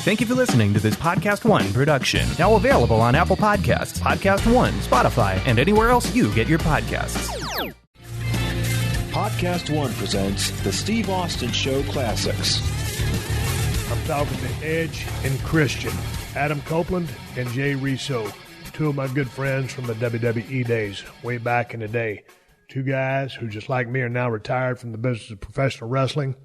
Thank you for listening to this PodcastOne production. Now available on Apple Podcasts, PodcastOne, Spotify, and anywhere else you get your podcasts. PodcastOne presents the Steve Austin Show Classics. I'm talking to Edge and Christian, Adam Copeland and Jay Reso, two of my good friends from the WWE days, way back in the day. Two guys who, just like me, are now retired from the business of professional wrestling.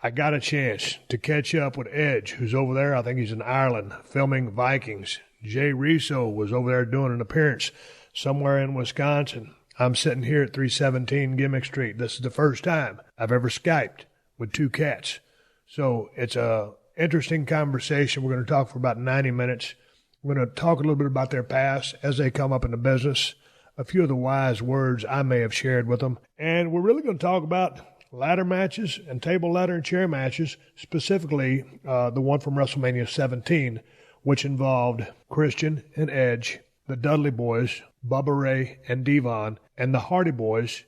I got a chance to catch up with Edge, who's over there, I think he's in Ireland, filming Vikings. Jay Reso was over there doing an appearance somewhere in Wisconsin. I'm sitting here at 317 Gimmick Street. This is the first time I've ever Skyped with two cats. So it's a interesting conversation. We're going to talk for about 90 minutes. We're going to talk a little bit about their past as they come up in the business, a few of the wise words I may have shared with them. And we're really going to talk about ladder matches and table, ladder, and chair matches, specifically the one from WrestleMania 17, which involved Christian and Edge, the Dudley Boys, Bubba Ray and Devon, and the Hardy Boys,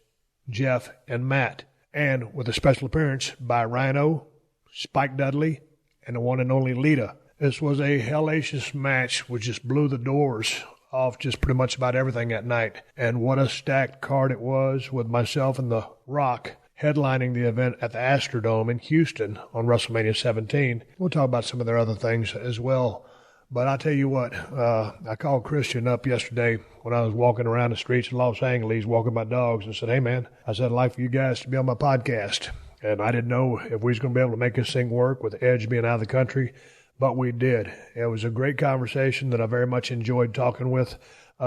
Jeff and Matt, and with a special appearance by Rhino, Spike Dudley, and the one and only Lita. This was a hellacious match which just blew the doors off just pretty much about everything that night. And what a stacked card it was, with myself and The Rock headlining the event at the Astrodome in Houston on WrestleMania 17. We'll talk about some of their other things as well. But I'll tell you what, I called Christian up yesterday when I was walking around the streets of Los Angeles, walking my dogs, and said, hey, man, I said, I'd like for you guys to be on my podcast. And I didn't know if we was going to be able to make this thing work with Edge being out of the country, but we did. It was a great conversation that I very much enjoyed talking with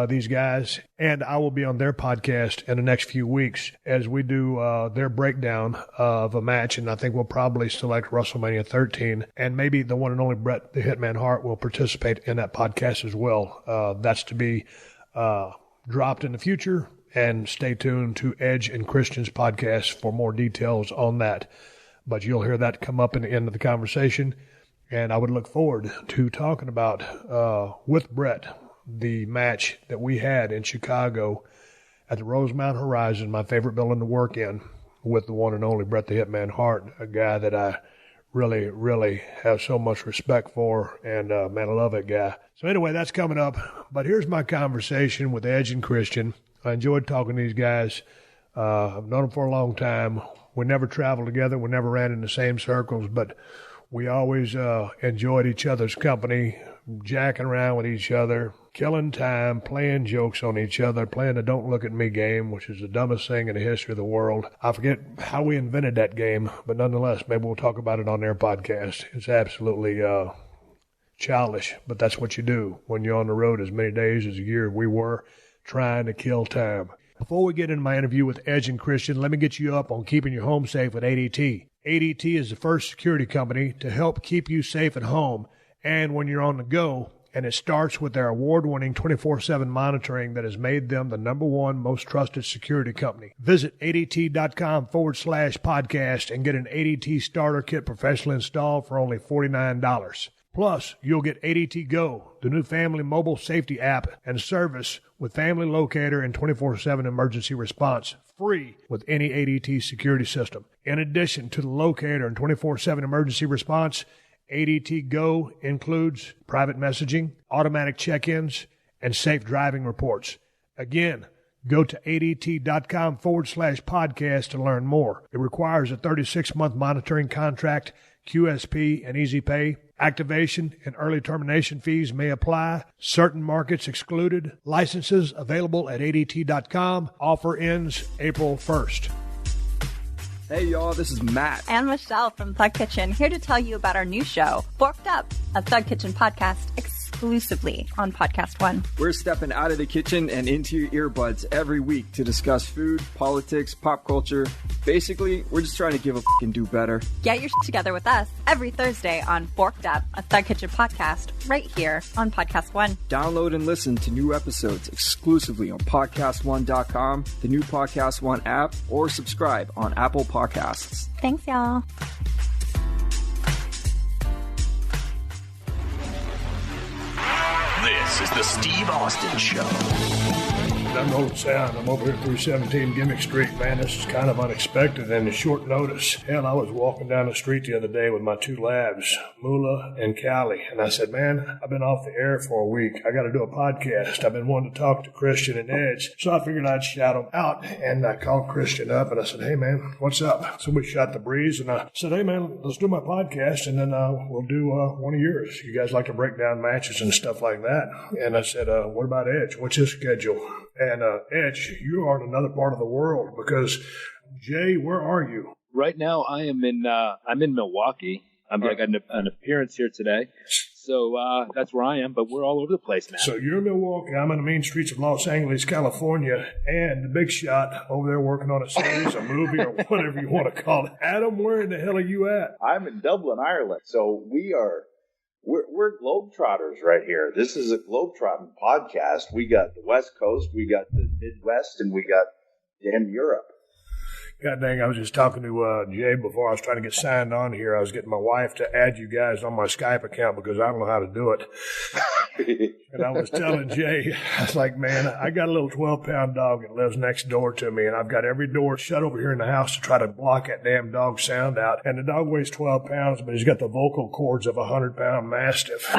these guys. And I will be on their podcast in the next few weeks as we do their breakdown of a match. And I think we'll probably select WrestleMania 13. And maybe the one and only Bret the Hitman Hart will participate in that podcast as well. That's to be dropped in the future. And stay tuned to Edge and Christian's podcast for more details on that. But you'll hear that come up in the end of the conversation. And I would look forward to talking about, with Bret, the match that we had in Chicago at the Rosemount Horizon, my favorite building to work in, with the one and only Bret the Hitman Hart, a guy that I really, really have so much respect for. And, man, I love that guy. So anyway, that's coming up. But here's my conversation with Edge and Christian. I enjoyed talking to these guys. I've known them for a long time. We never traveled together. We never ran in the same circles, but we always enjoyed each other's company, jacking around with each other, killing time, playing jokes on each other, playing the Don't Look at Me game, which is the dumbest thing in the history of the world. I forget how we invented that game, but nonetheless, maybe we'll talk about it on their podcast. It's absolutely childish, but that's what you do when you're on the road as many days as a year we were, trying to kill time. Before we get into my interview with Edge and Christian, let me get you up on keeping your home safe with ADT. ADT is the first security company to help keep you safe at home and when you're on the go, and it starts with their award-winning 24/7 monitoring that has made them the #1 most trusted security company. Visit ADT.com/podcast and get an ADT starter kit professionally installed for only $49. Plus, you'll get ADT Go, the new family mobile safety app and service with family locator and 24/7 emergency response, free with any ADT security system. In addition to the locator and 24/7 emergency response, ADT Go includes private messaging, automatic check-ins, and safe driving reports. Again, go to ADT.com/podcast to learn more. It requires a 36-month monitoring contract, QSP, and Easy Pay. Activation and early termination fees may apply. Certain markets excluded. Licenses available at ADT.com. Offer ends April 1st. Hey y'all, this is Matt and Michelle from Thug Kitchen, here to tell you about our new show, Forked Up, a Thug Kitchen podcast exclusively on PodcastOne. We're stepping out of the kitchen and into your earbuds every week to discuss food, politics, pop culture. Basically, we're just trying to give a f***ing do better. Get your shit together with us every Thursday on Forked Up, a Thug Kitchen podcast, right here on PodcastOne. Download and listen to new episodes exclusively on PodcastOne.com, the new PodcastOne app, or subscribe on Apple Podcasts. Thanks, y'all. This is the Steve Austin Show. I'm rolling sound. I'm over here at 317 Gimmick Street. Man, this is kind of unexpected and a short notice. Hell, I was walking down the street the other day with my two labs, Mula and Callie, and I said, man, I've been off the air for a week. I got to do a podcast. I've been wanting to talk to Christian and Edge, so I figured I'd shout them out, and I called Christian up, and I said, hey, man, what's up? So we shot the breeze, and I said, hey, man, let's do my podcast, and then we'll do one of yours. You guys like to break down matches and stuff like that. And I said, what about Edge? What's his schedule? And Edge, you are in another part of the world because, Jay, where are you? Right now, I'm in Milwaukee. I'm like an appearance here today. So that's where I am, but we're all over the place now. So you're in Milwaukee. I'm in the mean streets of Los Angeles, California, and the big shot over there working on a series, a movie, or whatever you want to call it. Adam, where in the hell are you at? I'm in Dublin, Ireland. So we're globetrotters right here. This is a globetrotting podcast. We got the West Coast, we got the Midwest, and we got damn Europe. God dang, I was just talking to Jay before I was trying to get signed on here. I was getting my wife to add you guys on my Skype account because I don't know how to do it. And I was telling Jay, I was like, man, I got a little 12-pound dog that lives next door to me, and I've got every door shut over here in the house to try to block that damn dog's sound out. And the dog weighs 12 pounds, but he's got the vocal cords of a 100-pound Mastiff.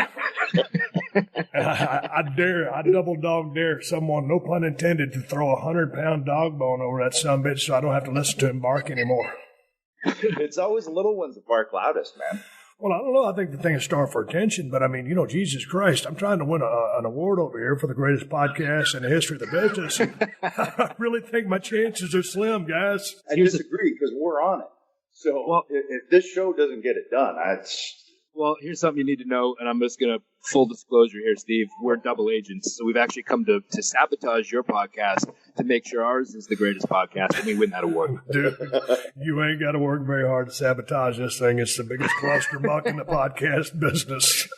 I double dog dare someone, no pun intended, to throw a 100-pound dog bone over that sumbitch so I don't have to listen to him bark anymore. It's always the little ones that bark loudest, man. Well, I don't know. I think the thing is starved for attention, but I mean, Jesus Christ, I'm trying to win an award over here for the greatest podcast in the history of the business. I really think my chances are slim, guys. I disagree because we're on it. So if this show doesn't get it done, Well, here's something you need to know, and I'm just going to full disclosure here, Steve. We're double agents, so we've actually come to sabotage your podcast to make sure ours is the greatest podcast, and we win that award. Dude, you ain't got to work very hard to sabotage this thing. It's the biggest clusterfuck in the podcast business.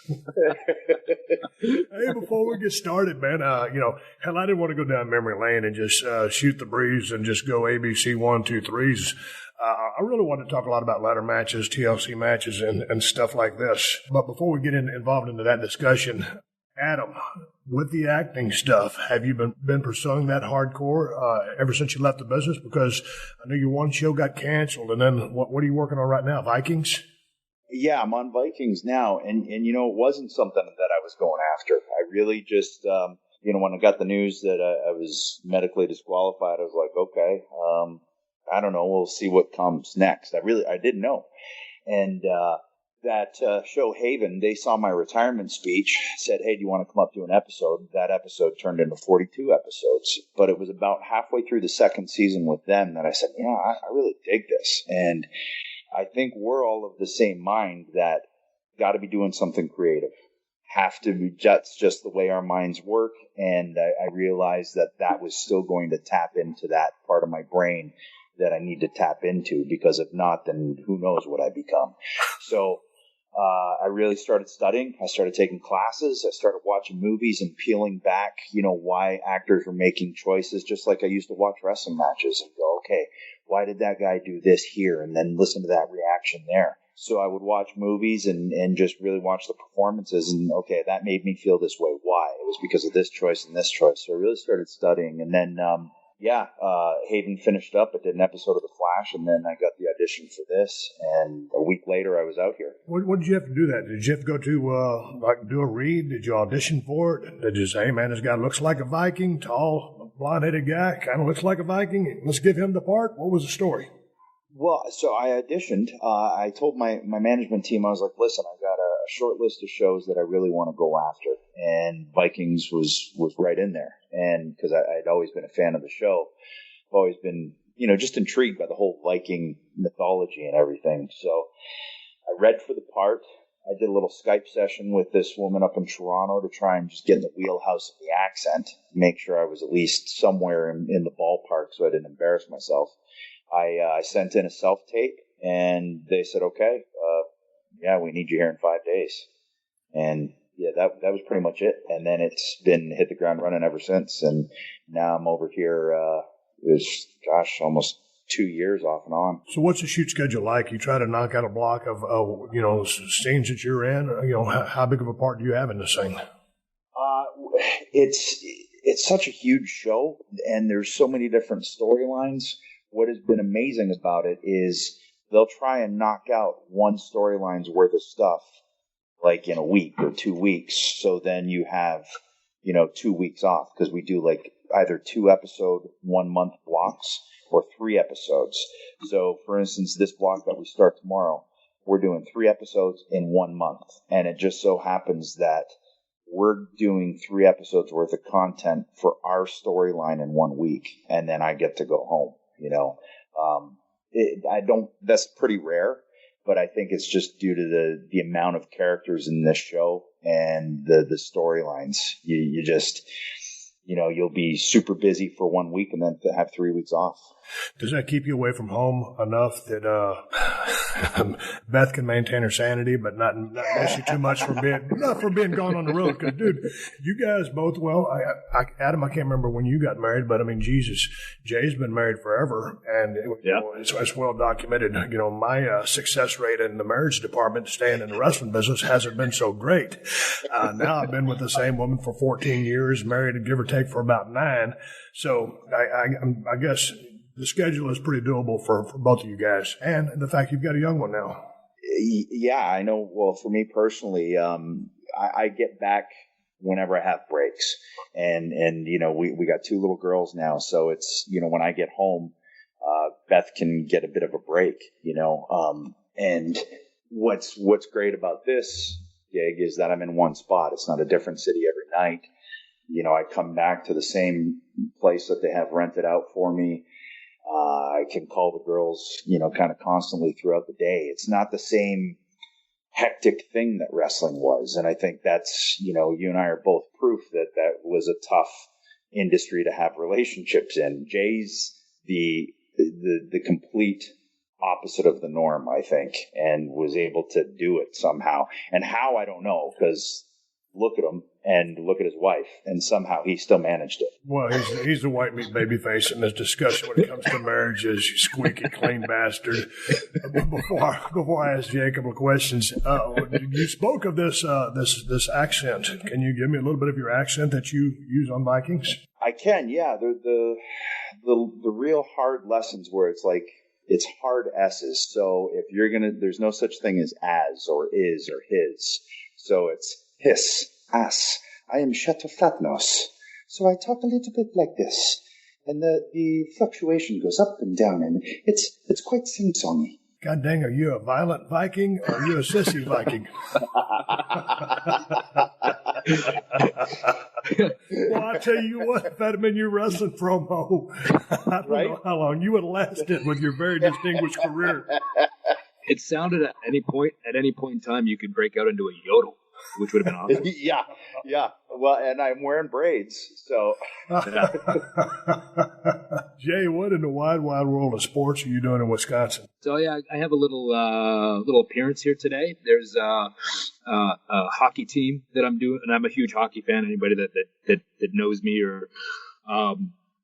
Hey, before we get started, man, hell, I didn't want to go down memory lane and just shoot the breeze and just go ABC 1, 2, 3s. I really want to talk a lot about ladder matches, TLC matches, and stuff like this. But before we get involved into that discussion, Adam, with the acting stuff, have you been pursuing that hardcore ever since you left the business? Because I know your one show got canceled, and then what are you working on right now, Vikings? Yeah, I'm on Vikings now, and it wasn't something that I was going after. I really just, when I got the news that I was medically disqualified, I was like, okay, I don't know. We'll see what comes next. I didn't know. And that show Haven, they saw my retirement speech, said, hey, do you want to come up to an episode? That episode turned into 42 episodes. But it was about halfway through the second season with them that I said, I really dig this. And I think we're all of the same mind that got to be doing something creative. Have to be, that's just the way our minds work. And I realized that was still going to tap into that part of my brain that I need to tap into, because if not, then who knows what I become. So I really started studying. I started taking classes. I started watching movies and peeling back, why actors were making choices, just like I used to watch wrestling matches and go, okay, why did that guy do this here? And then listen to that reaction there. So I would watch movies and just really watch the performances, and okay, that made me feel this way. Why? It was because of this choice and this choice. So I really started studying, and then Haven finished up. I did an episode of The Flash, and then I got the audition for this, and a week later I was out here. What did you have to do that? Did you have to go to do a read? Did you audition for it? Did you say, hey man, this guy looks like a Viking, tall, blonde-headed guy, kind of looks like a Viking, let's give him the part? What was the story? Well, so I auditioned. I told my management team, I was like, listen, I got a short list of shows that I really want to go after. And Vikings was right in there. And because I'd always been a fan of the show, I've always been, just intrigued by the whole Viking mythology and everything. So I read for the part. I did a little Skype session with this woman up in Toronto to try and just get in the wheelhouse of the accent, make sure I was at least somewhere in the ballpark so I didn't embarrass myself. I sent in a self-tape, and they said, okay, we need you here in 5 days. And yeah, that was pretty much it. And then it's been hit the ground running ever since. And now I'm over here, almost 2 years off and on. So what's the shoot schedule like? You try to knock out a block of, scenes that you're in? How big of a part do you have in this thing? it's such a huge show, and there's so many different storylines. What has been amazing about it is they'll try and knock out one storyline's worth of stuff like in a week or 2 weeks. So then you have, 2 weeks off, because we do like either 2 episode 1 month blocks or 3 episodes. So for instance, this block that we start tomorrow, we're doing 3 episodes in 1 month. And it just so happens that we're doing 3 episodes worth of content for our storyline in 1 week. And then I get to go home, that's pretty rare, but I think it's just due to the amount of characters in this show and the storylines. You just, you'll be super busy for 1 week and then have 3 weeks off. Does that keep you away from home enough that Beth can maintain her sanity, but not miss you too much for being gone on the road? Because, dude, you guys both, Adam, I can't remember when you got married, but I mean, Jesus, Jay's been married forever, and it's well documented. My success rate in the marriage department, staying in the wrestling business, hasn't been so great. Now I've been with the same woman for 14 years, married, give or take, for about 9. So I guess the schedule is pretty doable for both of you guys, and the fact you've got a young one now. Yeah, I know. Well, for me personally, I get back whenever I have breaks, and we got 2 little girls now, so it's when I get home, Beth can get a bit of a break, and what's great about this gig is that I'm in one spot. It's not a different city every night. I come back to the same place that they have rented out for me. I can call the girls, kind of constantly throughout the day. It's not the same hectic thing that wrestling was. And I think that's, you and I are both proof that was a tough industry to have relationships in. Jay's the complete opposite of the norm, I think, and was able to do it somehow. And how, I don't know, because look at him and look at his wife, and somehow he still managed it. Well, he's the white meat baby face in this discussion when it comes to marriage, is you squeaky clean bastard. Before I ask Jay a couple of questions, you spoke of this accent. Can you give me a little bit of your accent that you use on Vikings? I can, yeah. The real hard lessons where it's like, it's hard S's. So if you're there's no such thing as or is or his. So it's hiss, ass. I am Chateau Fatnos. So I talk a little bit like this. And the fluctuation goes up and down, and it's quite sing-songy. God dang, are you a violent Viking or are you a sissy Viking? Well, I tell you what, if that had been your wrestling promo, I don't know how long you would have lasted with your very distinguished career. It sounded at any point in time you could break out into a yodel, which would have been awesome. Yeah. Well, and I'm wearing braids, so. Jay, what in the wide world of sports are you doing in Wisconsin? So yeah, I have a little appearance here today. There's a hockey team that I'm doing, and I'm a huge hockey fan. Anybody that knows me or.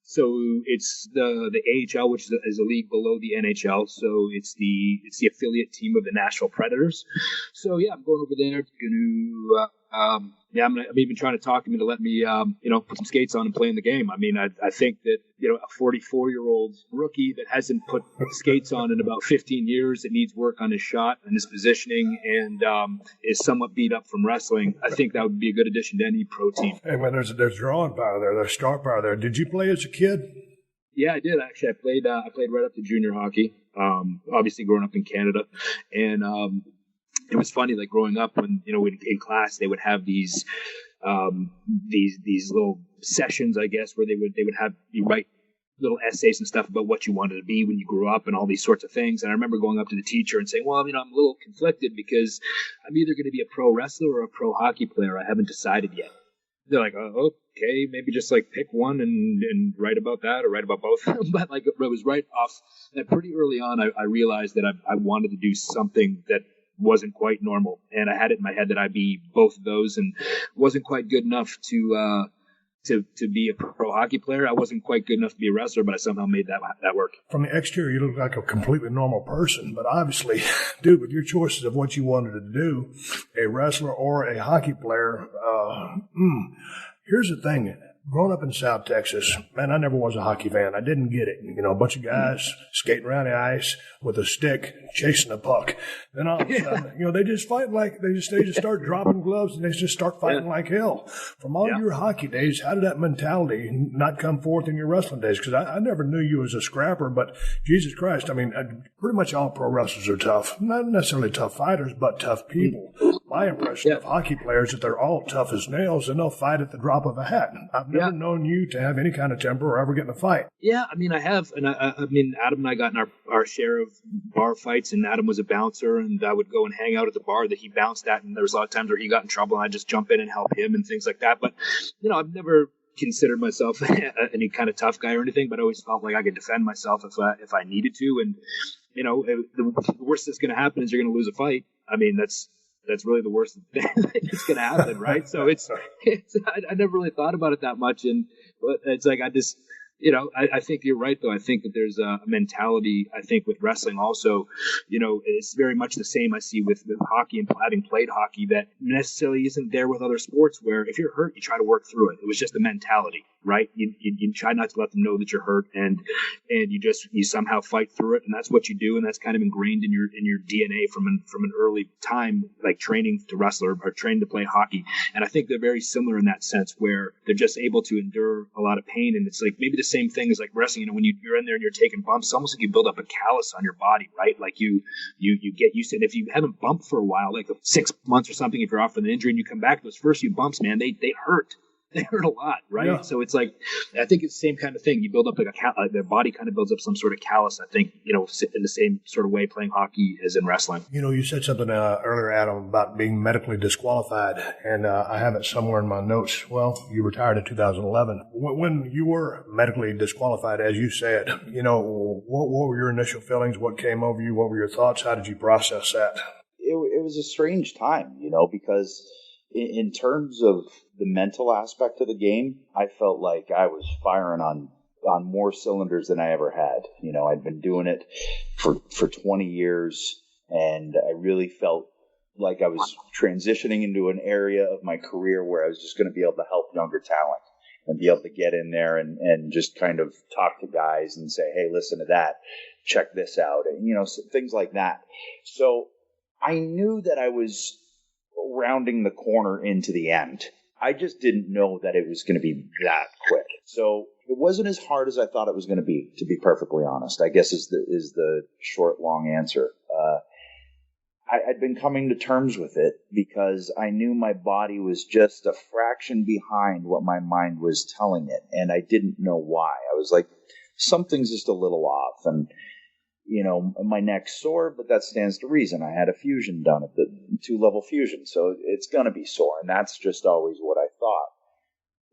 So it's the AHL, which is a league below the NHL. So it's the affiliate team of the Nashville Predators. So yeah, I'm going over there I'm even trying to talk him into letting me, put some skates on and play in the game. I mean, I think that, a 44-year-old rookie that hasn't put skates on in about 15 years, that needs work on his shot and his positioning, and is somewhat beat up from wrestling, I think that would be a good addition to any pro team. Hey, man, there's drawing power there. There's star power there. Did you play as a kid? Yeah, I did actually. I played right up to junior hockey. Obviously, growing up in Canada, and it was funny, like growing up when in class they would have these little sessions, I guess, where they would have you write little essays and stuff about what you wanted to be when you grew up and all these sorts of things. And I remember going up to the teacher and saying, well, I'm a little conflicted because I'm either going to be a pro wrestler or a pro hockey player. I haven't decided yet. They're like, oh, okay, maybe just like pick one and write about that or write about both. But like it was right off that pretty early on, I realized that I wanted to do something that wasn't quite normal. And I had it in my head that I'd be both of those, and wasn't quite good enough to be a pro hockey player. I wasn't quite good enough to be a wrestler, but I somehow made that work. From the exterior, you look like a completely normal person, but obviously, dude, with your choices of what you wanted to do, a wrestler or a hockey player, here's the thing. Growing up in South Texas, man, I never was a hockey fan. I didn't get it. You know, a bunch of guys skating around the ice with a stick, chasing a puck. Then all of a sudden, you know, they just fight like, they just start dropping gloves and they just start fighting like hell. From all your hockey days, how did that mentality not come forth in your wrestling days? Because I never knew you as a scrapper, but Jesus Christ, I mean, pretty much all pro wrestlers are tough. Not necessarily tough fighters, but tough people. My impression of hockey players is that they're all tough as nails and they'll fight at the drop of a hat. I've never known you to have any kind of temper or ever get in a fight. Yeah, I mean, I have. And I mean, Adam and I got in our share of bar fights, and Adam was a bouncer, and I would go and hang out at the bar that he bounced at, and there was a lot of times where he got in trouble, and I'd just jump in and help him and things like that. But, you know, I've never considered myself any kind of tough guy or anything, but I always felt like I could defend myself if I needed to. And, you know, the worst that's going to happen is you're going to lose a fight. I mean, that's really the worst thing that's going to happen, right? So I never really thought about it that much, and it's like I just, you know, I think you're right, though. I think that there's a mentality, I think, with wrestling also, you know, it's very much the same I see with hockey and having played hockey that necessarily isn't there with other sports where if you're hurt, you try to work through it. It was just the mentality, right? You try not to let them know that you're hurt, and you somehow fight through it, and that's what you do, and that's kind of ingrained in your DNA from an early time, like training to wrestle or training to play hockey. And I think they're very similar in that sense where they're just able to endure a lot of pain, and it's like maybe the same thing as like wrestling. You know, when you're in there and you're taking bumps, it's almost like you build up a callus on your body, right? Like you get used to it. If you haven't bumped for a while, like 6 months or something, if you're off with an injury and you come back, those first few bumps, man, they hurt. They hurt a lot, right? Yeah. So it's like, I think it's the same kind of thing. You build up like their body kind of builds up some sort of callus, I think, you know, in the same sort of way playing hockey as in wrestling. You know, you said something earlier, Adam, about being medically disqualified, and I have it somewhere in my notes. Well, you retired in 2011. When you were medically disqualified, as you said, you know, what were your initial feelings? What came over you? What were your thoughts? How did you process that? It was a strange time, you know, because in terms of the mental aspect of the game, I felt like I was firing on more cylinders than I ever had. You know, I'd been doing it for 20 years, and I really felt like I was transitioning into an area of my career where I was just going to be able to help younger talent and be able to get in there and just kind of talk to guys and say, hey, listen to that, check this out, and, you know, things like that. So I knew that I was rounding the corner into the end. I just didn't know that it was going to be that quick. So it wasn't as hard as I thought it was going to be perfectly honest, I guess is the short, long answer. I'd been coming to terms with it because I knew my body was just a fraction behind what my mind was telling it, and I didn't know why. I was like, something's just a little off, and you know, my neck's sore, but that stands to reason. I had a fusion done at the 2-level fusion, so it's going to be sore, and that's just always what I thought.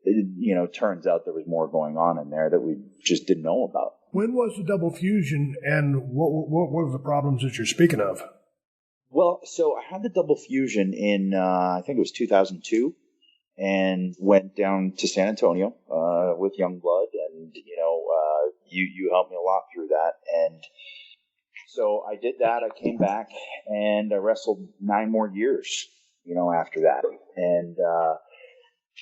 It, you know, turns out there was more going on in there that we just didn't know about. When was the double fusion, and what were the problems that you're speaking of? Well, so I had the double fusion in, I think it was 2002, and went down to San Antonio with Youngblood, and, you know, you helped me a lot through that, and so I did that. I came back, and I wrestled 9 more years, you know, after that. And,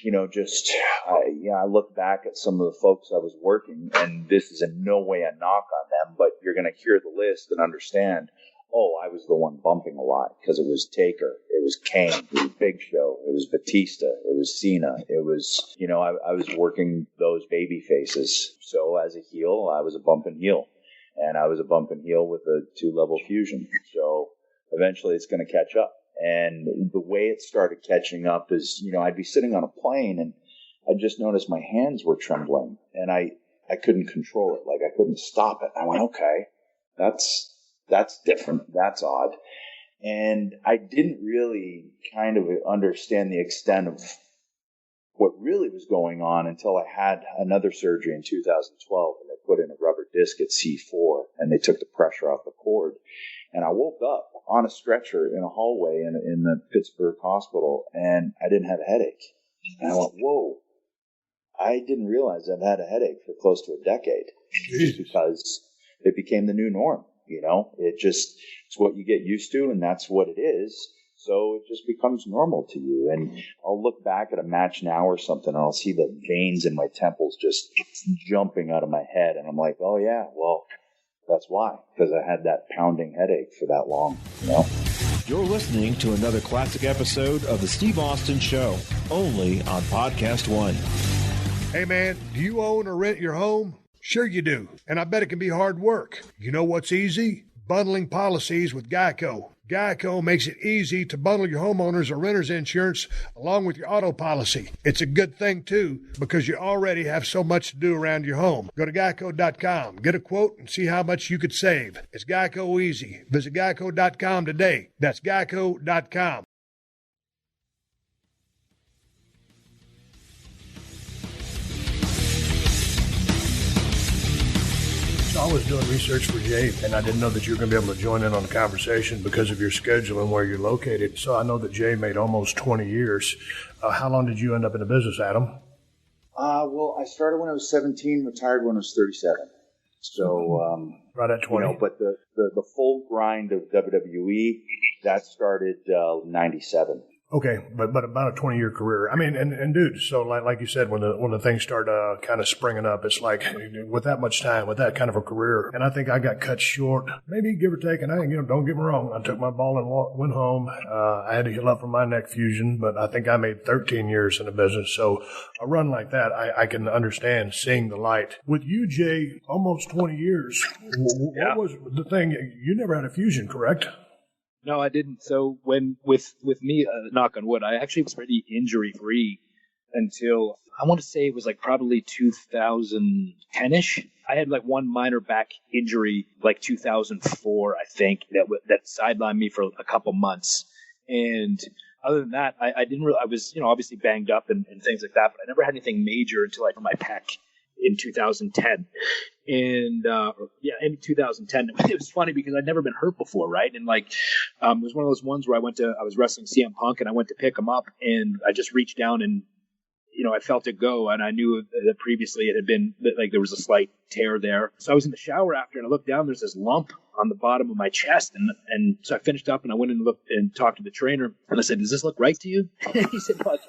you know, just, I look back at some of the folks I was working, and this is in no way a knock on them, but you're going to hear the list and understand, oh, I was the one bumping a lot, because it was Taker, it was Kane, it was Big Show, it was Batista, it was Cena, it was, you know, I was working those baby faces. So as a heel, I was a bumping heel. And I was a bumping heel with a 2-level fusion. So eventually it's going to catch up. And the way it started catching up is, you know, I'd be sitting on a plane and I just noticed my hands were trembling and I couldn't control it. Like I couldn't stop it. I went, okay, that's different. That's odd. And I didn't really kind of understand the extent of what really was going on until I had another surgery in 2012, and they put in a rubber disc at C4, and they took the pressure off the cord. And I woke up on a stretcher in a hallway in the Pittsburgh hospital, and I didn't have a headache. And I went, whoa, I didn't realize I've had a headache for close to a decade. Jeez. Because it became the new norm, you know? It's what you get used to, and that's what it is. So it just becomes normal to you. And I'll look back at a match now or something, and I'll see the veins in my temples just jumping out of my head. And I'm like, oh, yeah, well, that's why, because I had that pounding headache for that long, you know? You're listening to another classic episode of The Steve Austin Show, only on PodcastOne. Hey, man, do you own or rent your home? Sure you do, and I bet it can be hard work. You know what's easy? Bundling policies with Geico. Geico makes it easy to bundle your homeowners or renters insurance along with your auto policy. It's a good thing, too, because you already have so much to do around your home. Go to geico.com, get a quote, and see how much you could save. It's Geico easy. Visit geico.com today. That's geico.com. I was doing research for Jay, and I didn't know that you were going to be able to join in on the conversation because of your schedule and where you're located. So I know that Jay made almost 20 years. How long did you end up in the business, Adam? Well, I started when I was 17, retired when I was 37. So, right at 20. You know, but the full grind of WWE, that started 97. Okay, but about a 20-year career. I mean, and dude, so like you said, when the things start kind of springing up, it's like with that much time, with that kind of a career, and I think I got cut short, maybe give or take. And don't get me wrong, I took my ball and went home. I had to heal up from my neck fusion, but I think I made 13 years in the business. So a run like that, I can understand seeing the light. With you, Jay, almost 20 years. What was the thing? You never had a fusion, correct? No, I didn't. So when with me, knock on wood, I actually was pretty injury free until I want to say it was like probably 2010ish. I had like one minor back injury, like 2004, I think, that sidelined me for a couple months. And other than that, I didn't really. I was obviously banged up and things like that, but I never had anything major until I hurt my pec in 2010. And in 2010, it was funny because I'd never been hurt before, right? And like, it was one of those ones where I was wrestling CM Punk, and I went to pick him up, and I just reached down and, I felt it go, and I knew that previously it had been like there was a slight tear there. So I was in the shower after, and I looked down. There's this lump on the bottom of my chest, and so I finished up, and I went and looked and talked to the trainer, and I said, "Does this look right to you?" He said, "What?"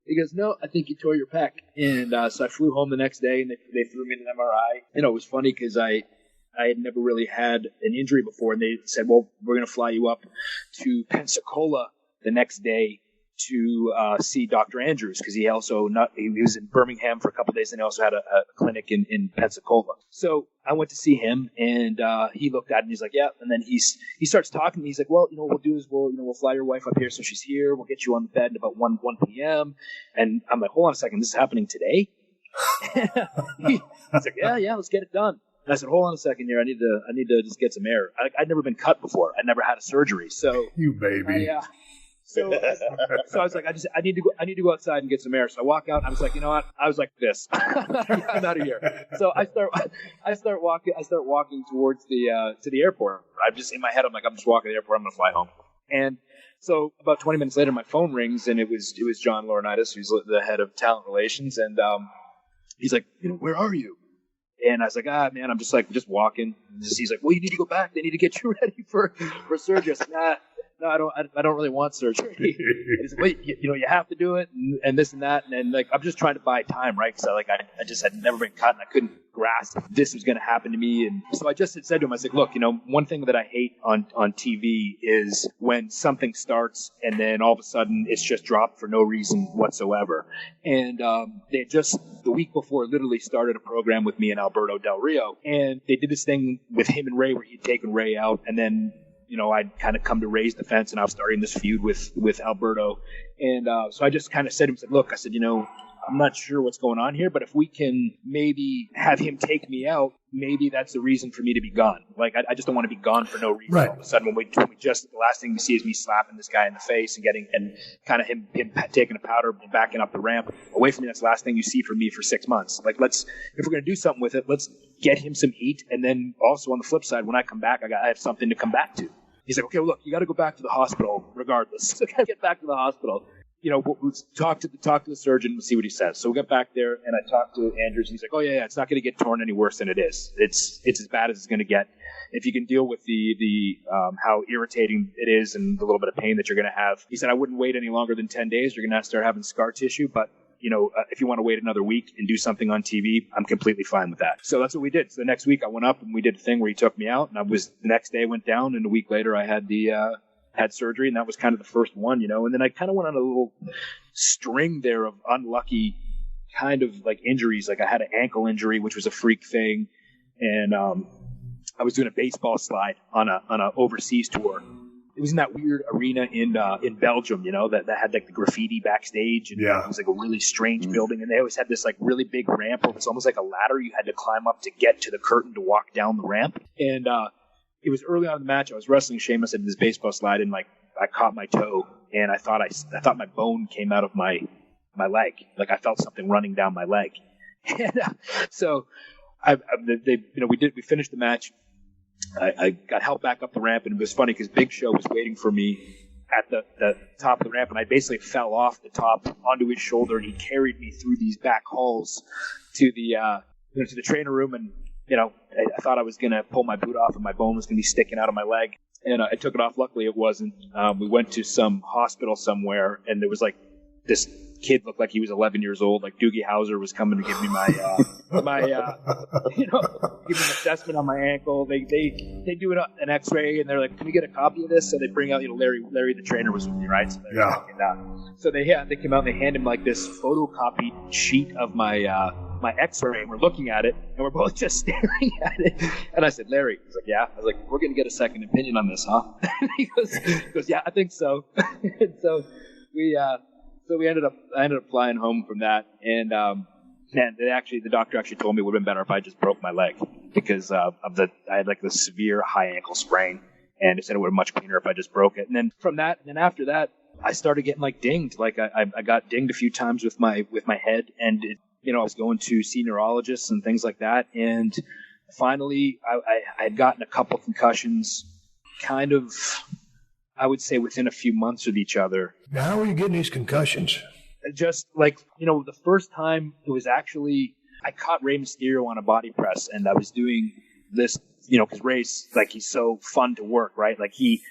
He goes, "No, I think you tore your pec." And so I flew home the next day, and they threw me in an MRI. It was funny because I had never really had an injury before, and they said, "Well, we're going to fly you up to Pensacola the next day to see Dr. Andrews," because he was in Birmingham for a couple of days, and he also had a clinic in Pensacola. So I went to see him, and he looked at it, and he's like, "Yeah." And then he starts talking. He's like, "Well, what we'll do is we'll fly your wife up here, so she's here. We'll get you on the bed at about 1 p.m. And I'm like, "Hold on a second, this is happening today?" He's like, "Yeah, let's get it done." And I said, "Hold on a second here. I need to just get some air." I'd never been cut before. I'd never had a surgery. So you baby. So I was like, I need to go outside and get some air. So I walk out, and I was like, you know what? I was like this. I'm out of here. So I start walking towards to the airport. I'm just in my head. I'm like, I'm just walking to the airport. I'm gonna fly home. And so about 20 minutes later, my phone rings, and it was John Laurinaitis, who's the head of talent relations, and he's like, "Where are you?" And I was like, man, I'm just walking. He's like, "Well, you need to go back. They need to get you ready for surgery." I was like, No, I don't really want surgery. He's like, "Wait, you have to do it," and this and that, and like I'm just trying to buy time, right? Because I just had never been cut, and I couldn't grasp this was going to happen to me. And so I just said to him, I said, "Look, one thing that I hate on TV is when something starts and then all of a sudden it's just dropped for no reason whatsoever." And they had just the week before literally started a program with me and Alberto Del Rio, and they did this thing with him and Ray where he'd taken Ray out, and then I'd kind of come to Ray's defense, and I was starting this feud with Alberto. And so I just kind of said to him, "Look," I said, "I'm not sure what's going on here, but if we can maybe have him take me out, maybe that's the reason for me to be gone. Like, I just don't want to be gone for no reason." Right. All of a sudden, when we just, the last thing you see is me slapping this guy in the face and kind of him taking a powder and backing up the ramp away from me. That's the last thing you see from me for 6 months. Like, if we're going to do something with it, let's get him some heat. And then also on the flip side, when I come back, I have something to come back to. He's like, "Okay, well, look, you got to go back to the hospital regardless." So I got to get back to the hospital. We'll talk to the surgeon and see what he says. So we got back there, and I talked to Andrews, and he's like, "Oh yeah, it's not going to get torn any worse than it is. It's as bad as it's going to get." if you can deal with the how irritating it is and the little bit of pain that you're going to have. He said, I wouldn't wait any longer than 10 days. You're going to start having scar tissue, but if you want to wait another week and do something on TV, I'm completely fine with that. So that's what we did. So the next week I went up and we did a thing where he took me out, and the next day I went down, and a week later I had had surgery, and that was kind of the first one, and then I kind of went on a little string there of unlucky kind of like injuries. Like I had an ankle injury, which was a freak thing, and I was doing a baseball slide on a overseas tour. It was in that weird arena in Belgium, that had like the graffiti backstage, and it was like a really strange building, and they always had this like really big ramp where it was almost like a ladder you had to climb up to get to the curtain to walk down the ramp. And it was early on in the match. I was wrestling Sheamus at this baseball slide, and like I caught my toe, and I thought my bone came out of my leg. Like I felt something running down my leg. And so we finished the match. I got helped back up the ramp, and it was funny because Big Show was waiting for me at the top of the ramp, and I basically fell off the top onto his shoulder, and he carried me through these back halls to the trainer room, and I thought I was going to pull my boot off and my bone was going to be sticking out of my leg, and I took it off. Luckily, it wasn't. We went to some hospital somewhere, and there was like this kid looked like he was 11 years old. Like Doogie Howser was coming to give me my give me an assessment on my ankle. They do an X-ray, and they're like, "Can we get a copy of this?" So they bring out, Larry the trainer was with me, right? So So they came out and they handed him like this photocopied sheet of my X-ray, and we're looking at it, and we're both just staring at it. And I said, "Larry," he's like, "Yeah." I was like, "We're gonna get a second opinion on this, huh?" he goes, "Yeah, I think so." And so I ended up flying home from that, and the doctor actually told me it would have been better if I just broke my leg because I had like this severe high ankle sprain, and it said it would have been much cleaner if I just broke it. And then from that, and then after that, I started getting like dinged. Like I got dinged a few times with my head, and I was going to see neurologists and things like that, and finally I had gotten a couple concussions, kind of, I would say within a few months of each other. Now, how are you getting these concussions? Just like, the first time it was actually, I caught Rey Mysterio on a body press, and I was doing this, because Rey's like, he's so fun to work, right? Like he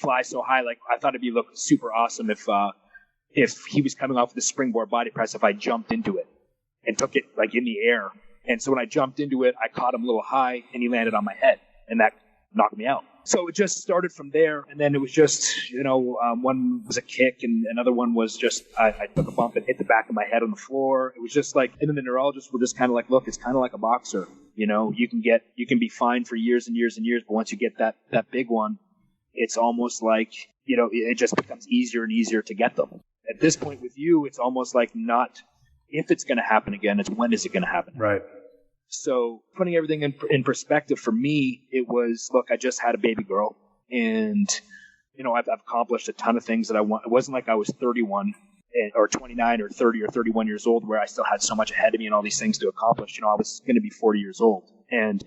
flies so high. Like I thought it'd be look super awesome if he was coming off with a springboard body press, if I jumped into it and took it like in the air. And so when I jumped into it, I caught him a little high, and he landed on my head, and that knocked me out. So it just started from there, and then it was just, one was a kick, and another one was just I took a bump and hit the back of my head on the floor. It was just like, and then the neurologists were just kind of like, look, it's kind of like a boxer. You can be fine for years and years and years, but once you get that big one, it's almost like, it just becomes easier and easier to get them. At this point with you, it's almost like not if it's going to happen again, it's when is it going to happen? Right. So putting everything in perspective for me, it was, look, I just had a baby girl, and, I've accomplished a ton of things that I want. It wasn't like I was 31 or 29 or 30 or 31 years old where I still had so much ahead of me and all these things to accomplish. I was going to be 40 years old, and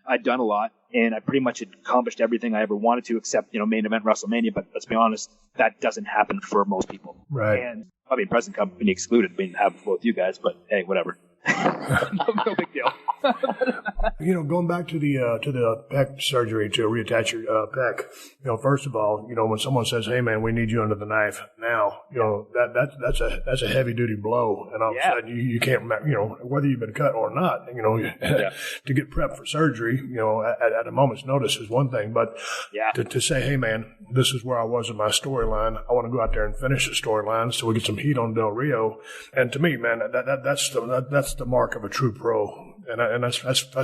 I'd done a lot, and I pretty much had accomplished everything I ever wanted to except, main event WrestleMania. But let's be honest, that doesn't happen for most people. Right. And present company excluded. I mean, have both you guys, but hey, whatever. no big deal. Going back to the pec surgery to reattach your pec. First of all, when someone says, "Hey, man, we need you under the knife now," that's a heavy duty blow, and all of a sudden you can't, whether you've been cut or not, to get prepped for surgery, at a moment's notice is one thing, but to say, "Hey, man, this is where I was in my storyline. I want to go out there and finish the storyline so we get some heat on Del Rio," and to me, man, that's the mark of a true pro. And that's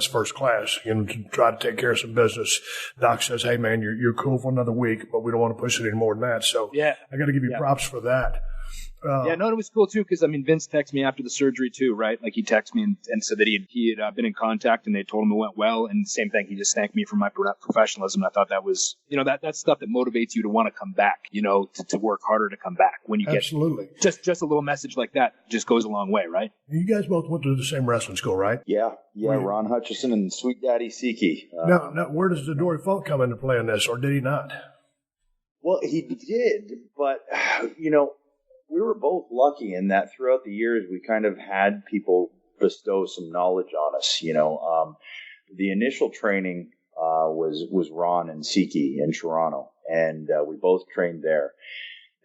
first class. To try to take care of some business. Doc says, "Hey, man, you're cool for another week, but we don't want to push it any more than that." So I got to give you props for that. It was cool too, because Vince texted me after the surgery too, right? Like he texted me and said that he had been in contact and they told him it went well, and same thing, he just thanked me for my professionalism. I thought that was, that's stuff that motivates you to want to come back, to work harder to come back when you get absolutely just a little message like that just goes a long way, right? You guys both went to the same wrestling school, right? Yeah, Ron Hutchison and Sweet Daddy Siki. Now, where does the Dory Funk come into play in this, or did he not? Well, he did, but we were both lucky in that throughout the years we kind of had people bestow some knowledge on us. The initial training was Ron and Siki in Toronto, and we both trained there.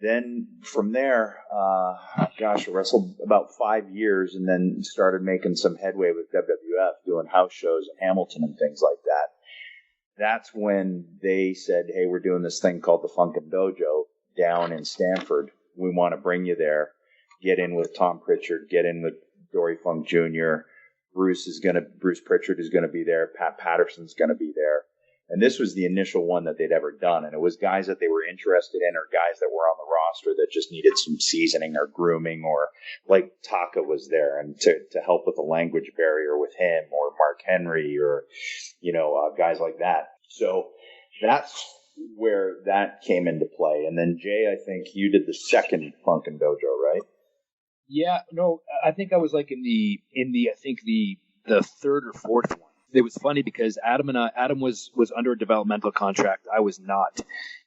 Then from there, I wrestled about 5 years, and then started making some headway with WWF, doing house shows in Hamilton and things like that. That's when they said, hey, we're doing this thing called the Funkin' Dojo down in Stamford. We want to bring you there. Get in with Tom Pritchard, get in with Dory Funk Jr., Bruce Pritchard is going to be there. Pat Patterson's going to be there. And this was the initial one that they'd ever done. And it was guys that they were interested in, or guys that were on the roster that just needed some seasoning or grooming, or like Taka was there, and to help with the language barrier with him, or Mark Henry, or, guys like that. So that's where that came into play. And then Jay, I think you did the second Funkin' Dojo, right? Yeah, no, I think I was like in the third or fourth one. It was funny because Adam was under a developmental contract. I was not,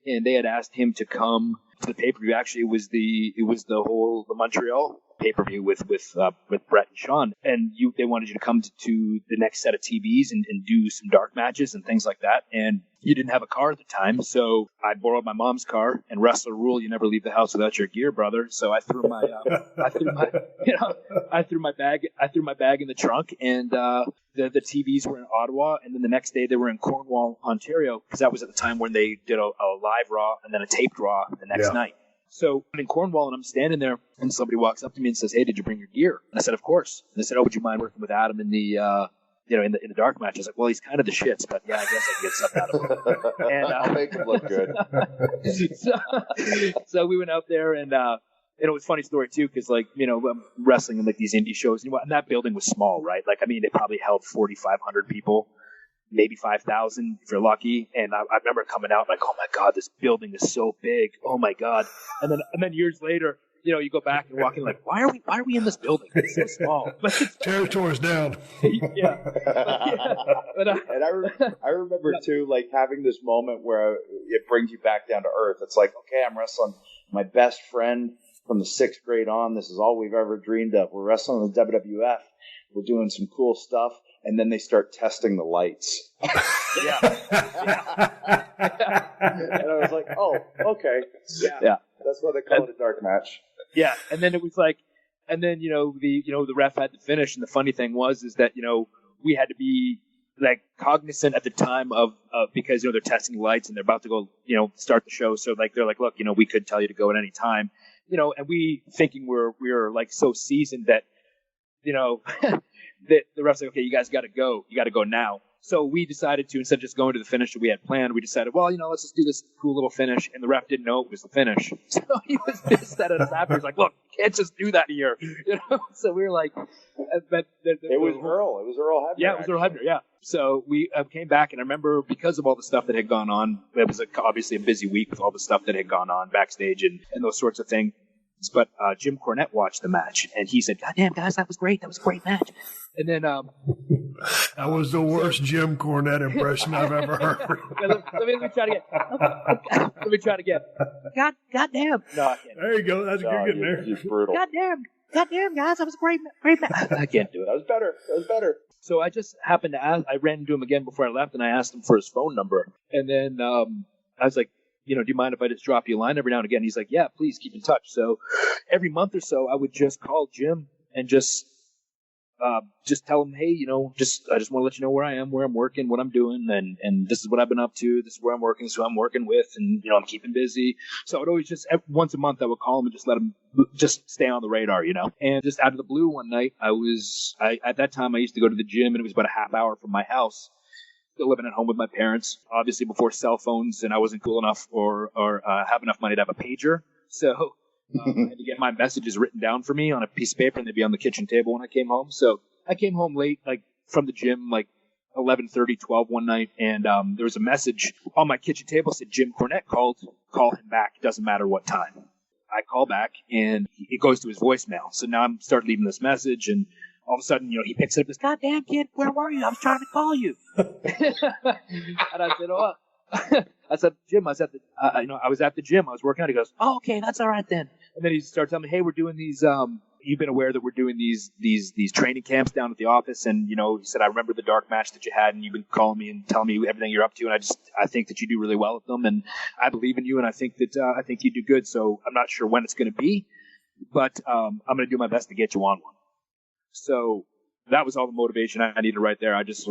and they had asked him to come to the pay-per-view. Actually, it was the Montreal pay-per-view with Brett and Sean, and they wanted you to come to the next set of TVs and do some dark matches and things like that. And you didn't have a car at the time, so I borrowed my mom's car. And wrestler rule: you never leave the house without your gear, brother. So I threw my bag in the trunk, and the TVs were in Ottawa, and then the next day they were in Cornwall, Ontario, because that was at the time when they did a live Raw and then a taped Raw the next night. So I'm in Cornwall, and I'm standing there, and somebody walks up to me and says, "Hey, did you bring your gear?" And I said, "Of course." And they said, "Oh, would you mind working with Adam in the in the dark match?" I was like, "Well, he's kind of the shits, but yeah, I guess I can get something out of him." And I'll make him look good. so we went out there, and it was a funny story too, because I'm wrestling in like these indie shows, and that building was small, right? Like, I mean, it probably held 4,500 people. Maybe 5,000 if you're lucky. And I remember coming out like, oh my God, this building is so big. Oh my God. And then years later, you go back and walk in like, why are we in this building? It's so small. Territory's down. Yeah. And I remember too, like having this moment where it brings you back down to earth. It's like, okay, I'm wrestling my best friend from the 6th grade on. This is all we've ever dreamed of. We're wrestling with WWF. We're doing some cool stuff. And then they start testing the lights. Yeah. And I was like, oh, okay. Yeah. That's why they call it a dark match. Yeah. And then it was like, the ref had to finish. And the funny thing was that, we had to be like cognizant at the time of because, they're testing the lights and they're about to go, start the show. So like, they're like, look, we could tell you to go at any time, and we thinking we're like so seasoned that, that the ref's like, okay, you guys got to go. You got to go now. So we decided to, instead of just going to the finish that we had planned, we decided, well, let's just do this cool little finish. And the ref didn't know it was the finish. So he was pissed at us after. He's like, look, you can't just do that here. So we were like, but it was Earl. It was Earl Hebner. Yeah, it was Earl Hebner. Yeah. So we came back, and I remember because of all the stuff that had gone on, it was obviously a busy week with all the stuff that had gone on backstage and those sorts of things. But Jim Cornette watched the match, and he said, "God damn, guys, that was great. That was a great match." And then that was the worst Jim Cornette impression I've ever heard. let me try it again. God damn. No, I can't. There you go. That's good getting there. You're brutal. God damn, guys, that was a great match. I can't do it. That was better. So I just happened to ask. I ran into him again before I left, and I asked him for his phone number. And then I was like, do you mind if I just drop you a line every now and again? He's like, yeah, please keep in touch. So every month or so, I would just call Jim and just tell him, hey, I just want to let you know where I am, where I'm working, what I'm doing, and this is what I've been up to. This is where I'm working, so I'm working with, and I'm keeping busy. So I would always just once a month I would call him and just let him just stay on the radar, And just out of the blue one night, at that time I used to go to the gym, and it was about a half hour from my house. Still living at home with my parents, obviously before cell phones, and I wasn't cool enough or have enough money to have a pager. So I had to get my messages written down for me on a piece of paper, and they'd be on the kitchen table when I came home. So I came home late, like from the gym, like 11:30, 12 one night, and there was a message on my kitchen table that said Jim Cornette called. Call him back. Doesn't matter what time. I call back, and it goes to his voicemail. So now I'm start leaving this message, and all of a sudden, he picks it up. This goddamn kid, where were you? I was trying to call you. And I said, oh, I said, Jim, I was at the gym. I was working out. He goes, oh, okay, that's all right then. And then he started telling me, hey, we're doing these. you've been aware that we're doing these training camps down at the office, and he said, I remember the dark match that you had, and you've been calling me and telling me everything you're up to, and I think that you do really well at them, and I believe in you, and I think you do good. So I'm not sure when it's going to be, but I'm going to do my best to get you on one. So that was all the motivation I needed right there. I just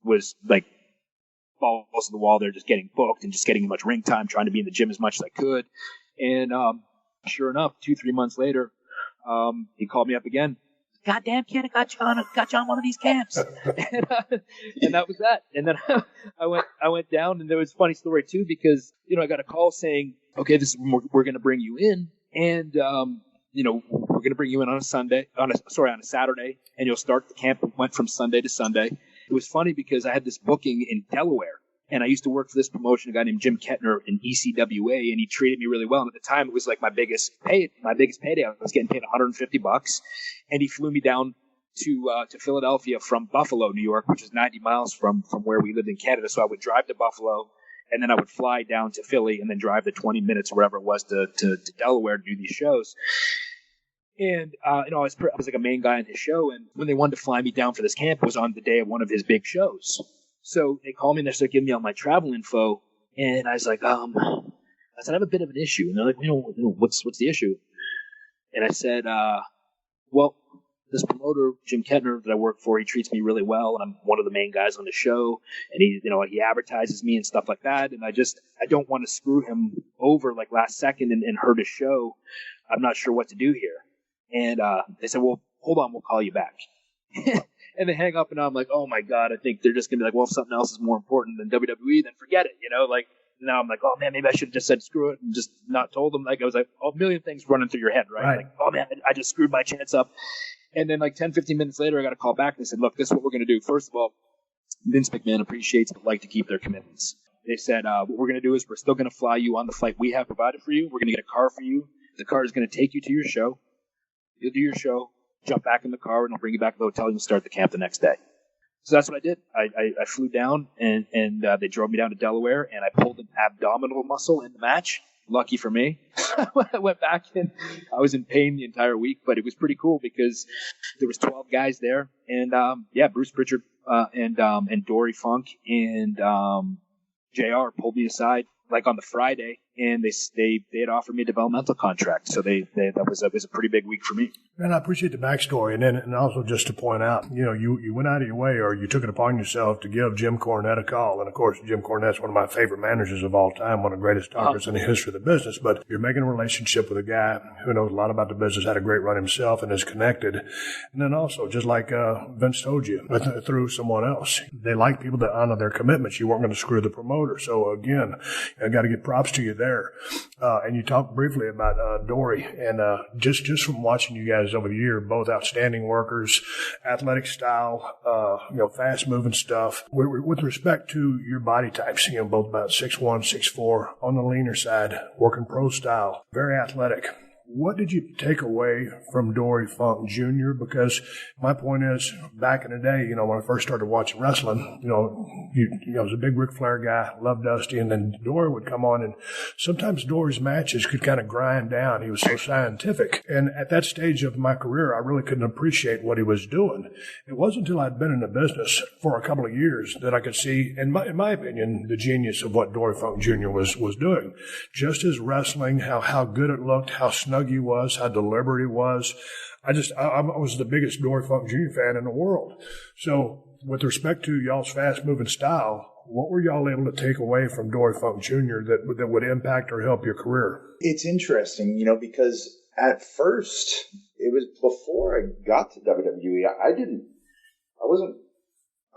was like balls to the wall there, just getting booked and just getting as much ring time, trying to be in the gym as much as I could, and sure enough, 2-3 months later, he called me up again. Goddamn kid, I got you on one of these camps, and that was that. And then I went down, and there was a funny story too, because I got a call saying, okay, we're going to bring you in, and we're going to bring you in on a Saturday, and you'll start the camp. It went from Sunday to Sunday. It was funny because I had this booking in Delaware. And I used to work for this promotion, a guy named Jim Kettner in ECWA, and he treated me really well. And at the time, it was like my biggest payday. I was getting paid $150, and he flew me down to Philadelphia from Buffalo, New York, which is 90 miles from where we lived in Canada. So I would drive to Buffalo, and then I would fly down to Philly, and then drive the 20 minutes or wherever it was to Delaware to do these shows. And I was like a main guy on his show. And when they wanted to fly me down for this camp, it was on the day of one of his big shows. So they called me and they started giving me all my travel info, and I was like, I said, I have a bit of an issue. And they're like, what's the issue? And I said, well, this promoter, Jim Kettner, that I work for, he treats me really well, and I'm one of the main guys on the show, and he advertises me and stuff like that, and I don't want to screw him over like last second and hurt his show. I'm not sure what to do here. And they said, well, hold on, we'll call you back. And they hang up, and I'm like, oh my God, I think they're just going to be like, well, if something else is more important than WWE, then forget it, Like, now I'm like, oh man, maybe I should have just said screw it and just not told them. Like, I was like, a million things running through your head, right? Like, oh man, I just screwed my chance up. And then like 10, 15 minutes later, I got a call back, and they said, look, this is what we're going to do. First of all, Vince McMahon appreciates but like to keep their commitments. They said, what we're going to do is we're still going to fly you on the flight we have provided for you. We're going to get a car for you. The car is going to take you to your show. You'll do your show, jump back in the car, and I'll bring you back to the hotel, and you'll start the camp the next day. So that's what I did. I flew down, and they drove me down to Delaware, and I pulled an abdominal muscle in the match. Lucky for me. I went back, and I was in pain the entire week, but it was pretty cool because there was 12 guys there, and Bruce Pritchard and Dory Funk and JR pulled me aside like on the Friday, and they had offered me a developmental contract. So that was a pretty big week for me. And I appreciate the backstory. And also just to point out, you went out of your way, or you took it upon yourself to give Jim Cornette a call. And of course, Jim Cornette's one of my favorite managers of all time, one of the greatest talkers in the history of the business. But you're making a relationship with a guy who knows a lot about the business, had a great run himself, and is connected. And then also, just like Vince told you, through someone else, they like people that honor their commitments. You weren't going to screw the promoter. So again, I got to give props to you there. And you talked briefly about Dory, and just from watching you guys over the year, both outstanding workers, athletic style, fast moving stuff. With respect to your body types, both about 6'1", 6'4", on the leaner side, working pro style, very athletic. What did you take away from Dory Funk Jr.? Because my point is, back in the day, when I first started watching wrestling, I was a big Ric Flair guy, loved Dusty, and then Dory would come on, and sometimes Dory's matches could kind of grind down. He was so scientific. And at that stage of my career, I really couldn't appreciate what he was doing. It wasn't until I'd been in the business for a couple of years that I could see, in my opinion, the genius of what Dory Funk Jr. was doing. Just his wrestling, how good it looked, how snug he was, how deliberate he was. I was the biggest Dory Funk Jr. fan in the world. So with respect to y'all's fast-moving style, what were y'all able to take away from Dory Funk Jr. that would impact or help your career? It's interesting, because at first, it was before I got to WWE, I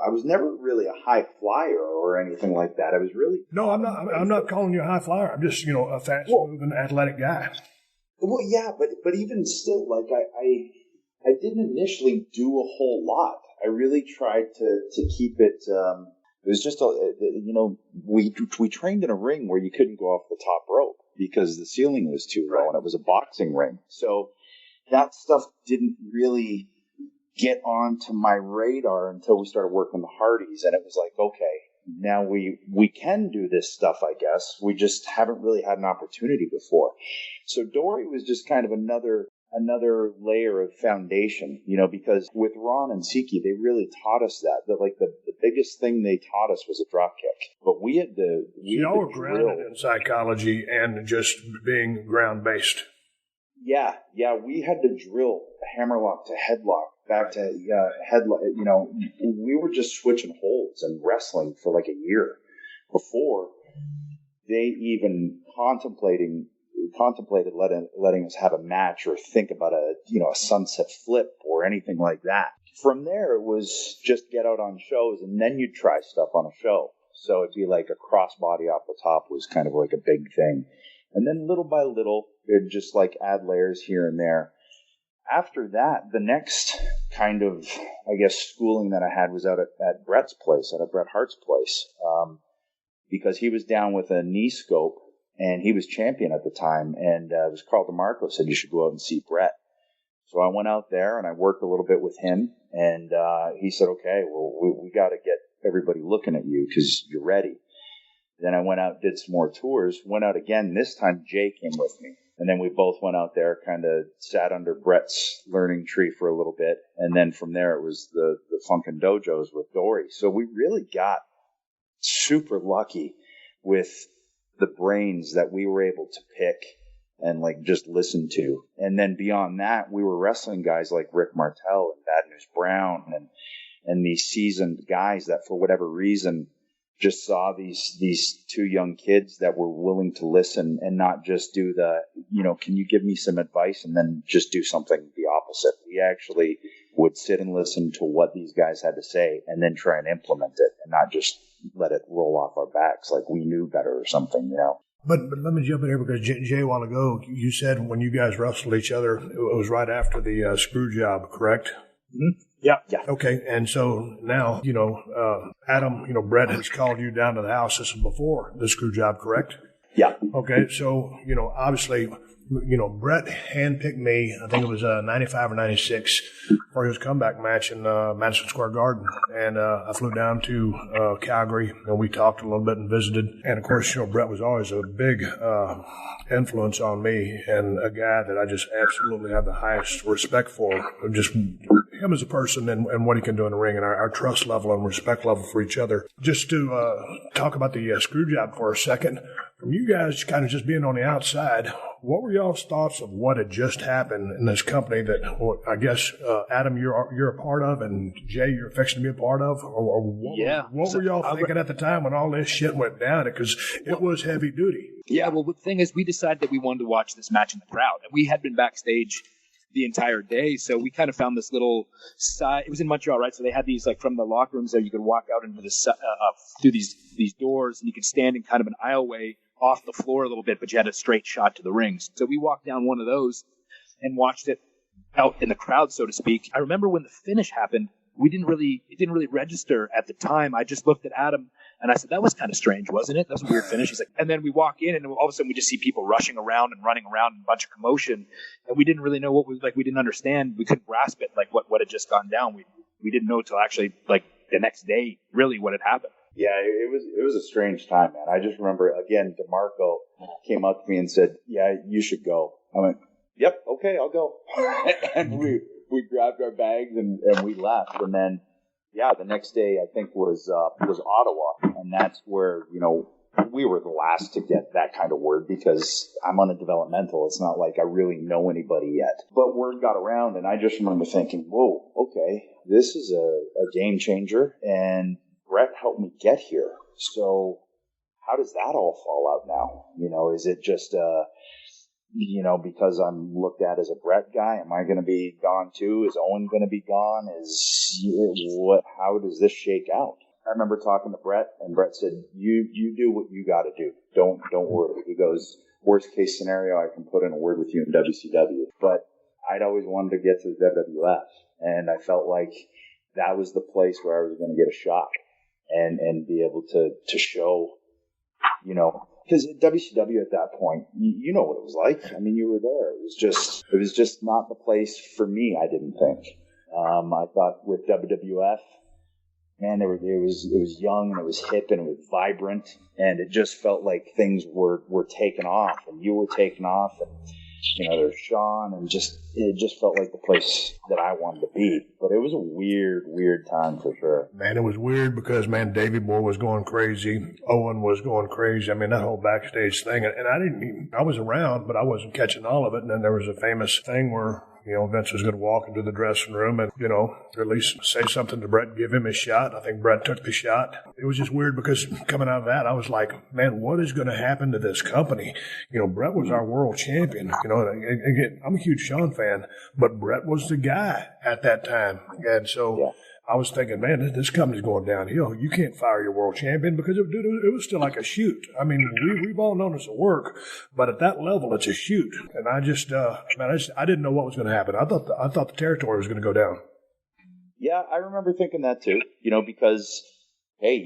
was never really a high flyer or anything like that. I was really... No, I'm not calling you a high flyer. I'm just, a fast-moving athletic guy. Well, yeah, but even still, like I didn't initially do a whole lot. I really tried to keep it. It was just we trained in a ring where you couldn't go off the top rope because the ceiling was too low, and it was a boxing ring. So that stuff didn't really get onto my radar until we started working the Hardys, and it was like, okay, now we can do this stuff, I guess. We just haven't really had an opportunity before. So Dory was just kind of another another layer of foundation, because with Ron and Siki, they really taught us that like the biggest thing they taught us was a drop kick. But we had to. Y'all were grounded in psychology and just being ground based. Yeah, we had to drill a hammerlock to headlock, back to headlock. We were just switching holds and wrestling for like a year before they even contemplated letting us have a match or think about a sunset flip or anything like that. From there, it was just get out on shows, and then you'd try stuff on a show. So it'd be like a crossbody off the top was kind of like a big thing. And then little by little, it'd just like add layers here and there. After that, the next kind of, I guess, schooling that I had was out at Brett's place, at Bret Hart's place, because he was down with a knee scope, and he was champion at the time, and it was Carl DeMarco said you should go out and see Bret. So I went out there, and I worked a little bit with him, and he said, okay, well, we got to get everybody looking at you because you're ready. Then I went out, did some more tours, went out again. This time Jay came with me. And then we both went out there, kind of sat under Brett's learning tree for a little bit. And then from there, it was the Funkin' Dojos with Dory. So we really got super lucky with the brains that we were able to pick and like just listen to. And then beyond that, we were wrestling guys like Rick Martel and Bad News Brown and these seasoned guys that for whatever reason just saw these two young kids that were willing to listen and not just do can you give me some advice and then just do something the opposite. We actually would sit and listen to what these guys had to say and then try and implement it and not just let it roll off our backs like we knew better or something, But let me jump in here because Jay, a while ago, you said when you guys wrestled each other, it was right after the screw job, correct? Mm-hmm. Yeah. Okay, and so now, Adam, Brett has called you down to the house. This is before the screw job, correct? Yeah. Okay, so, obviously, Brett handpicked me, I think it was 95 or 96, for his comeback match in Madison Square Garden. And I flew down to Calgary, and we talked a little bit and visited. And, of course, Brett was always a big influence on me and a guy that I just absolutely have the highest respect for, just him as a person and what he can do in the ring and our trust level and respect level for each other. Just to talk about the screw job for a second, from you guys kind of just being on the outside, what were y'all's thoughts of what had just happened in this company that I guess, Adam, you're a part of, and Jay, you're fixing to be a part of? Or what were y'all thinking at the time when all this shit went down? Because it was heavy duty. Yeah, well, the thing is, we decided that we wanted to watch this match in the crowd. And we had been backstage the entire day, so we kind of found this little side. It was in Montreal, right? So they had these, like, from the locker rooms there, you could walk out into the through these doors, and you could stand in kind of an aisleway off the floor a little bit, but you had a straight shot to the rings. So we walked down one of those and watched it out in the crowd, so to speak. I remember when the finish happened, it didn't really register at the time. I just looked at Adam and I said, that was kind of strange, wasn't it? That was a weird finish. He's like, and then we walk in and all of a sudden we just see people rushing around and running around and a bunch of commotion. And we didn't really know what was, like, we didn't understand. We couldn't grasp it, like what had just gone down. We didn't know till actually like the next day, really, what had happened. Yeah, it was a strange time, man. I just remember, again, DeMarco came up to me and said, yeah, you should go. I went, yep, okay, I'll go. And we grabbed our bags and we left. And then, yeah, the next day I think was Ottawa. And that's where, we were the last to get that kind of word because I'm on a developmental. It's not like I really know anybody yet. But word got around and I just remember thinking, whoa, okay, this is a game changer. And Brett helped me get here. So how does that all fall out now? Is it just, because I'm looked at as a Brett guy, am I going to be gone too? Is Owen going to be gone? How does this shake out? I remember talking to Brett and Brett said, you do what you got to do. Don't worry. He goes, worst case scenario, I can put in a word with you in WCW. But I'd always wanted to get to the WWF. And I felt like that was the place where I was going to get a shot. And be able to show, because at WCW at that point, you know what it was like. I mean, you were there. It was just not the place for me, I didn't think. I thought with WWF, man, it was young and it was hip and it was vibrant and it just felt like things were taking off and you were taking off. And there's Sean, and it just felt like the place that I wanted to be. But it was a weird time for sure. Man, it was weird because, man, Davey Boy was going crazy. Owen was going crazy. I mean, that whole backstage thing. And I was around, but I wasn't catching all of it. And then there was a famous thing where, Vince was going to walk into the dressing room and, at least say something to Brett, give him his shot. I think Brett took the shot. It was just weird because coming out of that, I was like, man, what is going to happen to this company? Brett was our world champion. Again, I'm a huge Sean fan, but Brett was the guy at that time. And so I was thinking, man, this company's going downhill. You can't fire your world champion because it was still like a shoot. I mean, we've all known it's a work, but at that level, it's a shoot. And I didn't know what was going to happen. I thought the territory was going to go down. Yeah, I remember thinking that too. Because hey,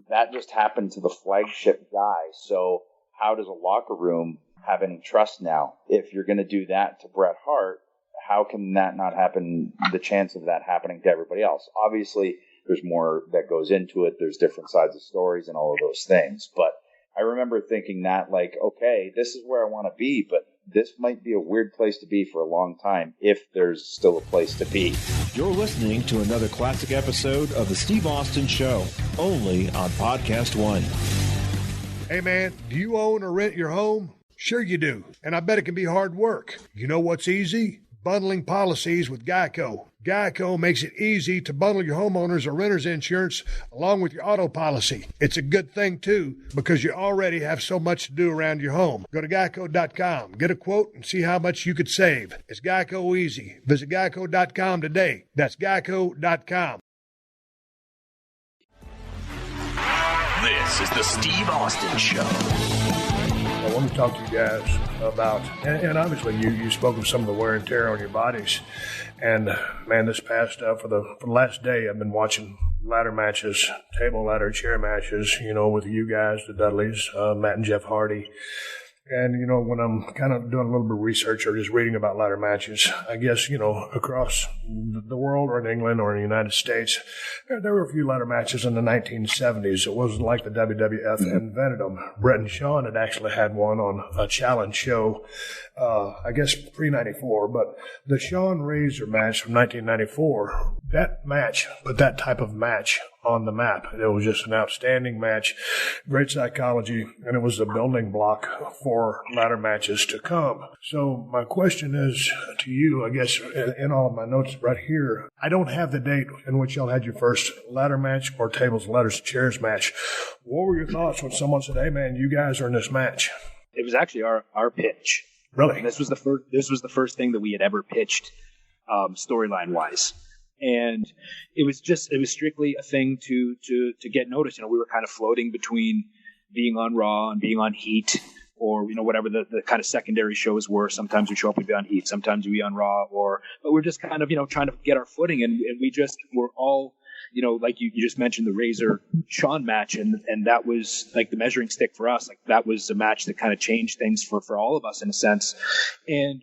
that just happened to the flagship guy. So how does a locker room have any trust now? If you're going to do that to Bret Hart, how can that not happen, the chance of that happening to everybody else? Obviously, there's more that goes into it. There's different sides of stories and all of those things. But I remember thinking that, like, okay, this is where I want to be, but this might be a weird place to be for a long time if there's still a place to be. You're listening to another classic episode of The Steve Austin Show, only on PodcastOne. Hey, man, do you own or rent your home? Sure you do, and I bet it can be hard work. You know what's easy? Bundling policies with Geico. Geico makes it easy to bundle your homeowners or renters insurance along with your auto policy. It's a good thing, too, because you already have so much to do around your home. Go to geico.com, get a quote, and see how much you could save. It's Geico easy. Visit geico.com today. That's geico.com. This is the Steve Austin Show. I want to talk to you guys about, and obviously you spoke of some of the wear and tear on your bodies. And man, this past, for the last day, I've been watching ladder matches, table ladder, chair matches, with you guys, the Dudleys, Matt and Jeff Hardy. And, when I'm kind of doing a little bit of research or just reading about ladder matches, I guess, across the world or in England or in the United States, there were a few ladder matches in the 1970s. It wasn't like the WWF invented them. Bret and Sean had actually had one on a challenge show, I guess pre-94. But the Sean Razor match from 1994, that match put that type of match on the map. It was just an outstanding match, great psychology, and it was a building block for ladder matches to come. So my question is to you, I guess, in all of my notes right here, I don't have the date in which y'all had your first ladder match or tables, ladders, chairs match. What were your thoughts when someone said, hey, man, you guys are in this match? It was actually our pitch. Really? And this was the first thing that we had ever pitched, storyline wise. And it was strictly a thing to get noticed. We were kind of floating between being on Raw and being on Heat, or whatever the kind of secondary shows were. Sometimes we show up and be on Heat, sometimes we be on Raw, but we're just kind of trying to get our footing, and we just were all like you just mentioned the Razor Sean match, and that was like the measuring stick for us. Like that was a match that kind of changed things for all of us in a sense, and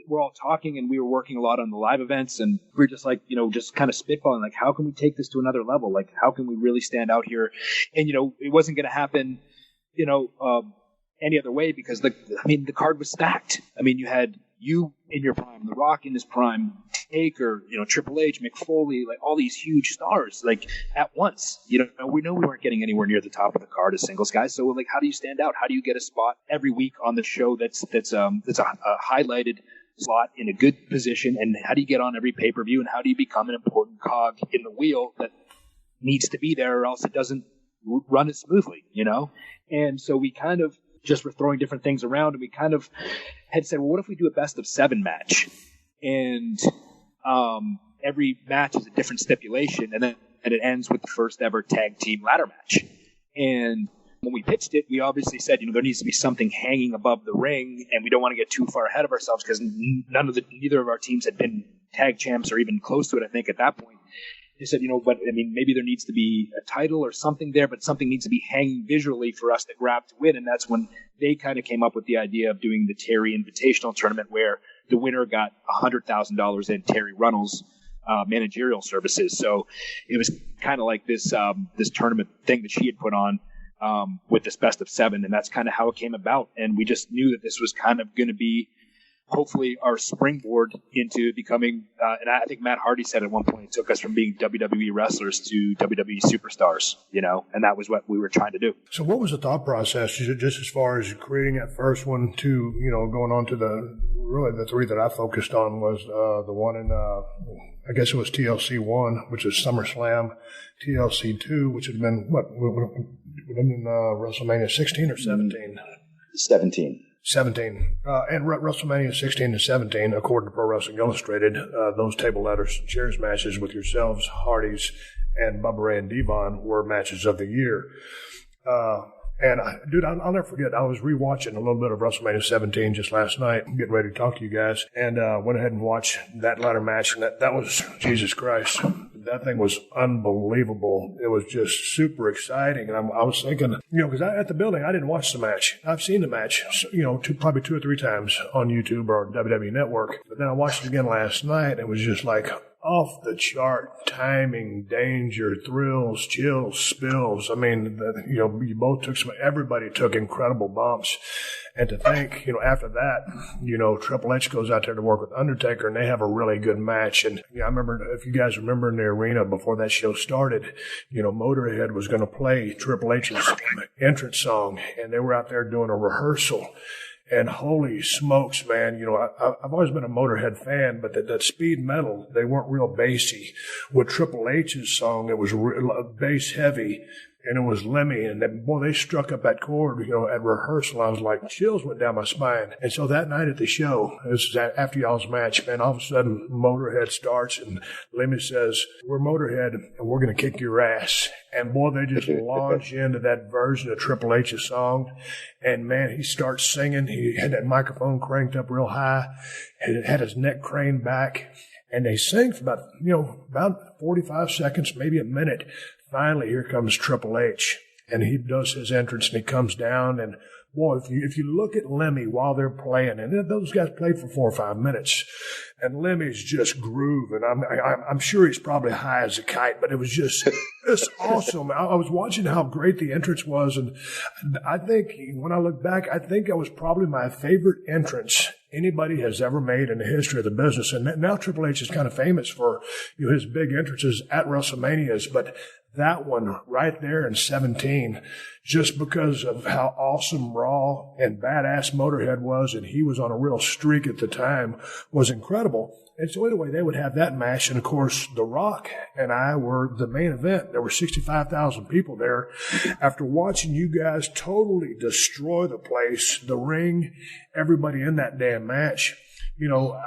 we're all talking, and we were working a lot on the live events, and we're just like, just kind of spitballing, like, how can we take this to another level? Like, how can we really stand out here? And, it wasn't going to happen, any other way, because the card was stacked. I mean, you had you in your prime, The Rock in his prime, Taker, Triple H, Mick Foley, like all these huge stars, like at once. We know we weren't getting anywhere near the top of the card as singles guys. So like, how do you stand out? How do you get a spot every week on the show that's a highlighted slot in a good position, and how do you get on every pay-per-view, and how do you become an important cog in the wheel that needs to be there, or else it doesn't run as smoothly, And so we kind of just were throwing different things around, and we kind of had said, well, what if we do a best of 7 match, and every match is a different stipulation, and it ends with the first ever tag team ladder match. And when we pitched it, we obviously said, there needs to be something hanging above the ring, and we don't want to get too far ahead of ourselves, because neither of our teams had been tag champs or even close to it, I think, at that point. They said, but maybe there needs to be a title or something there, but something needs to be hanging visually for us to grab to win. And that's when they kind of came up with the idea of doing the Terry Invitational Tournament, where the winner got $100,000 in Terry Runnels' managerial services. So it was kind of like this tournament thing that she had put on with this best of 7, and that's kind of how it came about. And we just knew that this was kind of going to be hopefully our springboard into becoming, and I think Matt Hardy said at one point, it took us from being WWE wrestlers to WWE superstars, and that was what we were trying to do. So what was the thought process, just as far as creating that first one to, going on to the 3 that I focused on was the one in, I guess it was TLC 1, which is SummerSlam, TLC 2, which had been, WrestleMania 16 or 17? 17. And WrestleMania 16 and 17, according to Pro Wrestling Illustrated, those table letters chairs matches with yourselves, Hardys, and Bubba Ray and Devon were matches of the year. And I'll never forget, I was rewatching a little bit of WrestleMania 17 just last night, getting ready to talk to you guys, and went ahead and watched that ladder match, and that was, Jesus Christ, that thing was unbelievable. It was just super exciting, and I was thinking, because at the building, I didn't watch the match. I've seen the match, probably 2 or 3 times on YouTube or WWE Network, but then I watched it again last night, and it was just like off the chart timing, danger, thrills, chills, spills. I mean, you both everybody took incredible bumps. And to think, after that, Triple H goes out there to work with Undertaker, and they have a really good match. And I remember, if you guys remember in the arena before that show started, Motorhead was going to play Triple H's entrance song, and they were out there doing a rehearsal. And holy smokes, man, I've always been a Motorhead fan, but that speed metal, they weren't real bassy. With Triple H's song, it was bass heavy, and it was Lemmy, and they struck up that chord, at rehearsal. I was like, chills went down my spine. And so that night at the show, this is after y'all's match, man, all of a sudden Motorhead starts, and Lemmy says, "We're Motorhead, and we're going to kick your ass." And boy, they just launch into that version of Triple H's song. And man, he starts singing. He had that microphone cranked up real high, and it had his neck craned back. And they sing for about 45 seconds, maybe a minute. Finally, here comes Triple H, and he does his entrance, and he comes down, and boy, if you look at Lemmy while they're playing, and those guys played for 4 or 5 minutes, and Lemmy's just grooving. I'm sure he's probably high as a kite, but it was just awesome. I was watching how great the entrance was, and I think when I look back, I think it was probably my favorite entrance anybody has ever made in the history of the business. And now Triple H is kind of famous for his big entrances at WrestleManias, but that one right there in 17, just because of how awesome, raw, and badass Motorhead was, and he was on a real streak at the time, was incredible. And so anyway, they would have that match, and of course, The Rock and I were the main event. There were 65,000 people there. After watching you guys totally destroy the place, the ring, everybody in that damn match,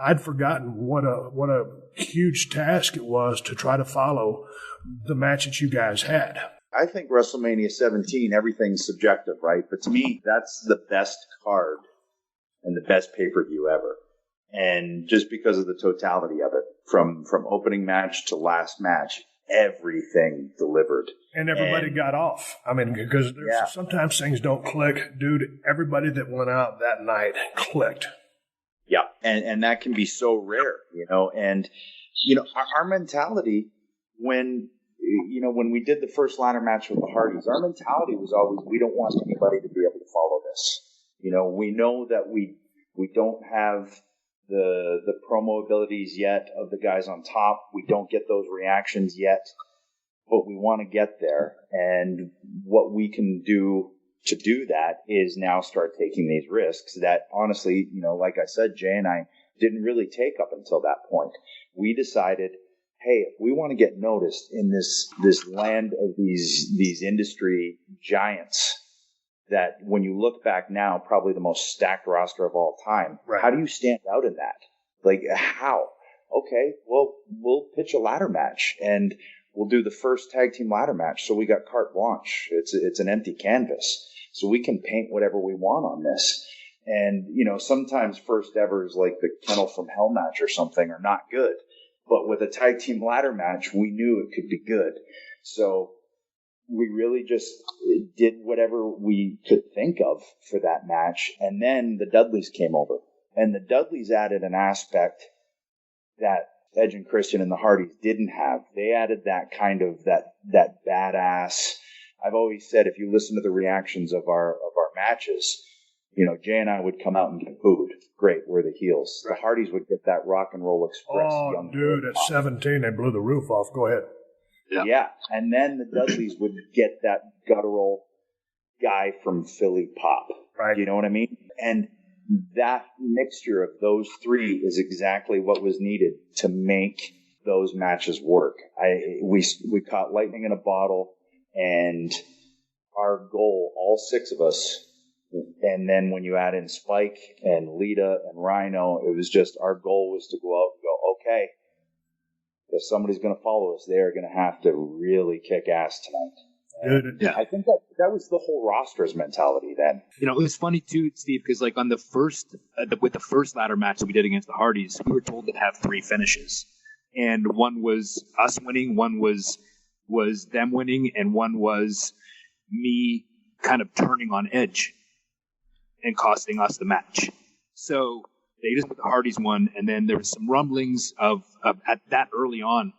I'd forgotten what a huge task it was to try to follow the match that you guys had. I think WrestleMania 17, everything's subjective, right? But to me, that's the best card and the best pay-per-view ever. And just because of the totality of it, from opening match to last match, everything delivered. And everybody got off. I mean, because sometimes things don't click. Dude, everybody that went out that night clicked. Yeah, and that can be so rare, And, our mentality when we did the first ladder match with the Hardys, our mentality was always, we don't want anybody to be able to follow this. We know that we don't have the promo abilities yet of the guys on top. We don't get those reactions yet, but we want to get there. And what we can do to do that is now start taking these risks that honestly, like I said, Jay and I didn't really take up until that point. We decided, hey, if we want to get noticed in this land of these industry giants, that when you look back now, probably the most stacked roster of all time. Right. How do you stand out in that? Like, how? Okay, well, we'll pitch a ladder match, and we'll do the first tag team ladder match. So we got carte blanche. It's an empty canvas. So we can paint whatever we want on this. And, sometimes first evers like the Kennel from Hell match or something are not good. But with a tag team ladder match, we knew it could be good. So we really just did whatever we could think of for that match. And then the Dudleys came over. And the Dudleys added an aspect that Edge and Christian and the Hardys didn't have. They added that kind of that badass, I've always said, if you listen to the reactions of our matches, you know, Jay and I would come out and get booed. Great, we're the heels. Right. The Hardys would get that Rock and Roll Express. Oh, dude, at 17, they blew the roof off. Go ahead. Yeah. And then the Dudleys would get that guttural guy from Philly pop. Right. You know what I mean? And that mixture of those three is exactly what was needed to make those matches work. We caught lightning in a bottle, and our goal, all six of us, and then when you add in Spike and Lita and Rhino, it was just our goal was to go out and go, okay, if somebody's going to follow us, they're going to have to really kick ass tonight. Yeah. I think that was the whole roster's mentality then. You know, it was funny too, Steve, because like on the first, with the first ladder match that we did against the Hardys, we were told to have 3 finishes. And one was us winning, one was them winning, and one was me kind of turning on Edge and costing us the match. So they just put the Hardys won, and then there was some rumblings of at that early on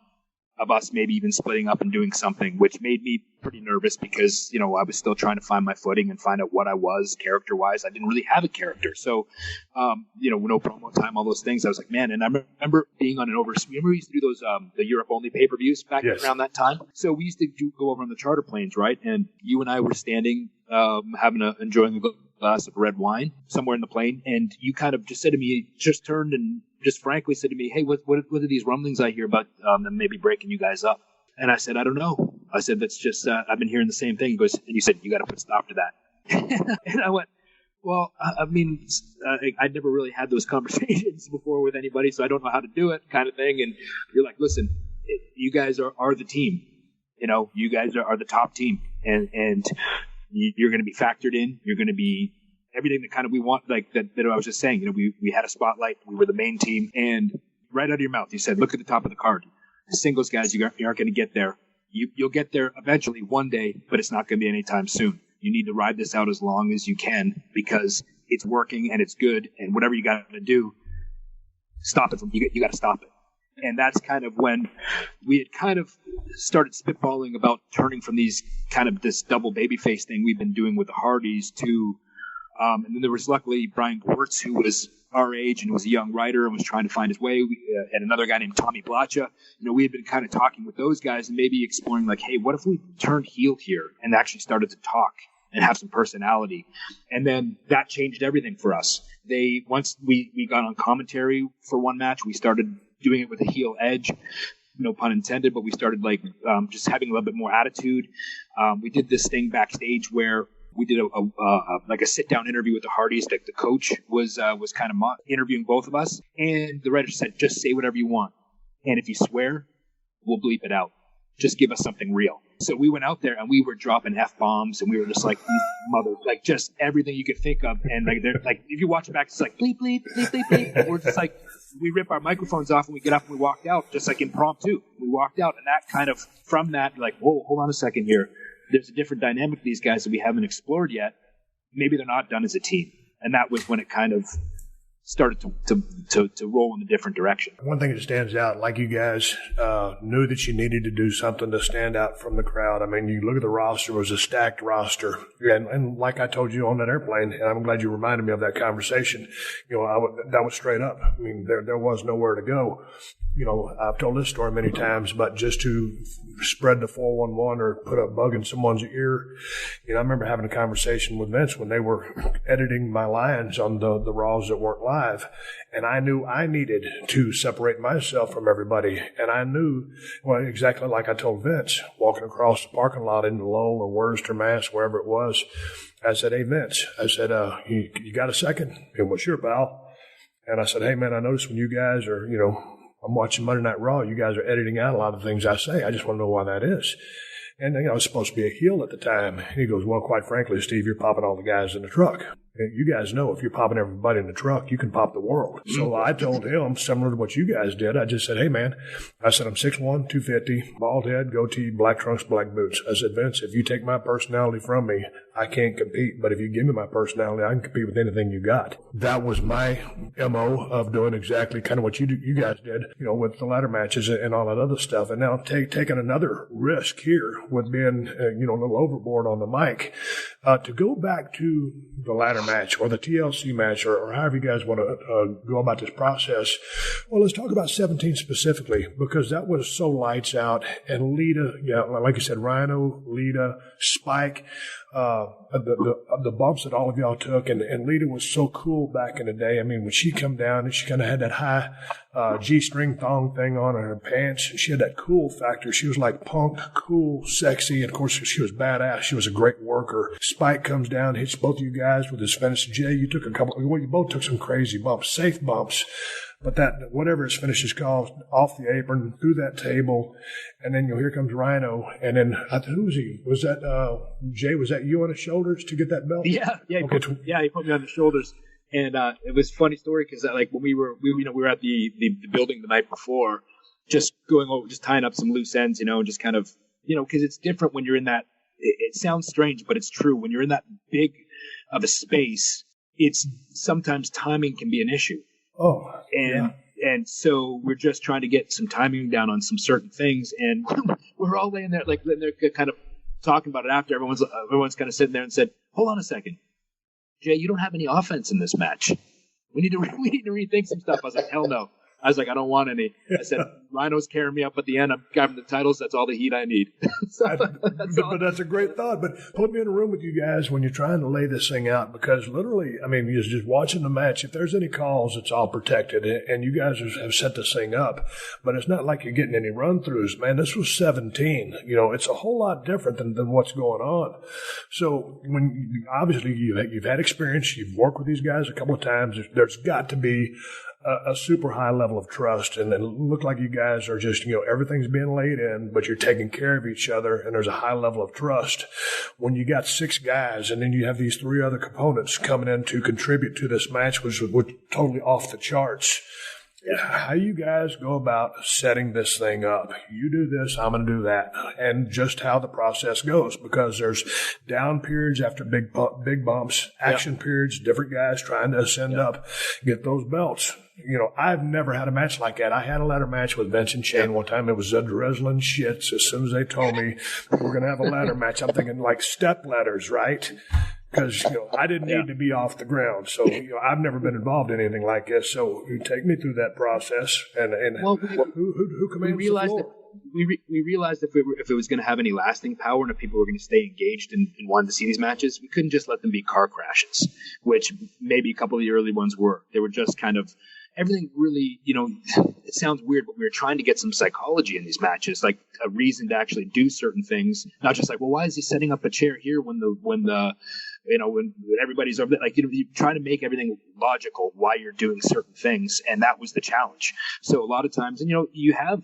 of us maybe even splitting up and doing something, which made me pretty nervous because, you know, I was still trying to find my footing and find out what I was character-wise. I didn't really have a character. So, you know, no promo time, all those things. I was like, man, and I remember being on remember we used to do those, the Europe-only pay-per-views back around that time? So we used to go over on the charter planes, right? And you and I were standing, enjoying a glass of red wine somewhere in the plane, and you kind of just said to me, just turned and just frankly said to me, hey, what are these rumblings I hear about them maybe breaking you guys up? And I said, I don't know. I said, that's just, I've been hearing the same thing. He goes, and you said, you got to put a stop to that. And I went, well, I mean, I'd never really had those conversations before with anybody, so I don't know how to do it kind of thing. And you're like, listen, you guys are the team. You know, you guys are the top team, and you're going to be factored in. You're going to be everything that kind of we want, like that I was just saying. You know, we had a spotlight. We were the main team, and right out of your mouth, you said, look at the top of the card. The singles guys, you aren't going to get there. You'll get there eventually one day, but it's not going to be anytime soon. You need to ride this out as long as you can because it's working and it's good, and whatever you got to do, stop it. You got to stop it. And that's kind of when we had kind of started spitballing about turning from these kind of this double babyface thing we've been doing with the Hardys to, and then there was luckily Brian Gewirtz, who was our age and was a young writer and was trying to find his way, and another guy named Tommy Blacha. You know, we had been kind of talking with those guys and maybe exploring like, hey, what if we turned heel here and actually started to talk and have some personality? And then that changed everything for us. Once we got on commentary for one match, we started doing it with a heel edge, no pun intended, but we started like just having a little bit more attitude. We did this thing backstage where we did a sit-down interview with the Hardys. Like the coach was kind of interviewing both of us, and the writer said, just say whatever you want, and if you swear, we'll bleep it out. Just give us something real. So we went out there and we were dropping F-bombs, and we were just like these mothers, like just everything you could think of. And like they're like, if you watch it back, it's like bleep bleep bleep bleep bleep. And we're just like, we rip our microphones off and we get up and we walked out, just like impromptu. We walked out, and that kind of from that, like, whoa, hold on a second here. There's a different dynamic to these guys that we haven't explored yet. Maybe they're not done as a team, and that was when it kind of started to roll in a different direction. One thing that stands out, like you guys knew that you needed to do something to stand out from the crowd. I mean, you look at the roster, it was a stacked roster. And like I told you on that airplane, and I'm glad you reminded me of that conversation, you know, that was straight up. I mean, there was nowhere to go. You know, I've told this story many times, but just to spread the 411 or put a bug in someone's ear. You know, I remember having a conversation with Vince when they were editing my lines on the Raws that weren't live. And I knew I needed to separate myself from everybody. And I knew, well, exactly like I told Vince, walking across the parking lot into Lowell or Worcester, Mass, wherever it was. I said, hey, Vince, I said, you got a second? He went, well, sure, pal. And I said, hey, man, I noticed when you guys are, you know, I'm watching Monday Night Raw, you guys are editing out a lot of things I say. I just want to know why that is. And, you know, I was supposed to be a heel at the time. He goes, well, quite frankly, Steve, you're popping all the guys in the truck. You guys know if you're popping everybody in the truck, you can pop the world. So I told him, similar to what you guys did, I just said, hey, man, I said, I'm 6'1", 250, bald head, goatee, black trunks, black boots. I said, Vince, if you take my personality from me, I can't compete. But if you give me my personality, I can compete with anything you got. That was my MO of doing exactly kind of what you guys did, with the ladder matches and all that other stuff. And now taking another risk here with being, a little overboard on the mic, to go back to the ladder match or the TLC match or however you guys want to go about this process. Well, let's talk about 17 specifically, because that was so lights out. And Lita, like you said, Rhino, Lita, Spike, the bumps that all of y'all took, and Lita was so cool back in the day. I mean, when she come down and she kind of had that high G-string thong thing on her pants, she had that cool factor. She was like punk, cool, sexy, and of course she was badass. She was a great worker. Spike comes down, hits both of you guys with his finish. Jay, you both took some crazy bumps, safe bumps. But that, whatever his finish is called, off the apron, through that table, and then here comes Rhino, and then who was he? Was that Jay? Was that you on his shoulders to get that belt? Yeah. He put me on the shoulders, and it was a funny story because when we were at the building the night before, just going over, just tying up some loose ends, just kind of, because it's different when you're in that. It sounds strange, but it's true. When you're in that big of a space, it's sometimes timing can be an issue. Oh, and so we're just trying to get some timing down on some certain things, and we're all laying there, they're kind of talking about it after. Everyone's kind of sitting there and said, "Hold on a second, Jay, you don't have any offense in this match. We need to rethink some stuff." I was like, "Hell no." I was like, "I don't want any." I said, "Rhino's carrying me up at the end. I'm grabbing the titles. That's all the heat I need." But that's a great thought. But put me in a room with you guys when you're trying to lay this thing out, because literally, I mean, you're just watching the match. If there's any calls, it's all protected, and you guys have set this thing up. But it's not like you're getting any run-throughs. Man, this was 17. It's a whole lot different than what's going on. So when obviously you've had experience, you've worked with these guys a couple of times. There's got to be a super high level of trust, and it looked like you guys are just, everything's being laid in, but you're taking care of each other, and there's a high level of trust. When you got 6 guys, and then you have these 3 other components coming in to contribute to this match, which was totally off the charts. How you guys go about setting this thing up? You do this, I'm going to do that, and just how the process goes, because there's down periods after big bumps, action periods, different guys trying to ascend up, get those belts. I've never had a match like that. I had a ladder match with Vince and Shane one time. It was a drizzling shits. As soon as they told me we're going to have a ladder match, I'm thinking like step ladders, right? Because, I didn't need to be off the ground. So, I've never been involved in anything like this. So, you take me through that process. And who commands the floor? We realized if it was going to have any lasting power and if people were going to stay engaged and wanted to see these matches, we couldn't just let them be car crashes, which maybe a couple of the early ones were. They were just kind of everything really, it sounds weird, but we were trying to get some psychology in these matches, like a reason to actually do certain things, not just like, well, why is he setting up a chair here when everybody's over there? You try to make everything logical why you're doing certain things, and that was the challenge. So a lot of times, and you have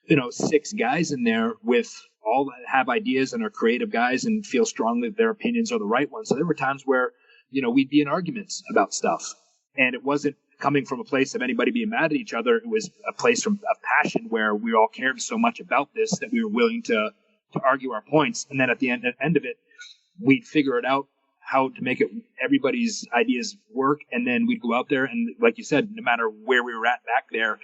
6 guys in there with all that have ideas and are creative guys and feel strongly that their opinions are the right ones. So there were times where, we'd be in arguments about stuff, and it wasn't coming from a place of anybody being mad at each other. It was a place of passion where we all cared so much about this that we were willing to argue our points. And then at the end of it, we'd figure it out how to make everybody's ideas work. And then we'd go out there. And like you said, no matter where we were at back there,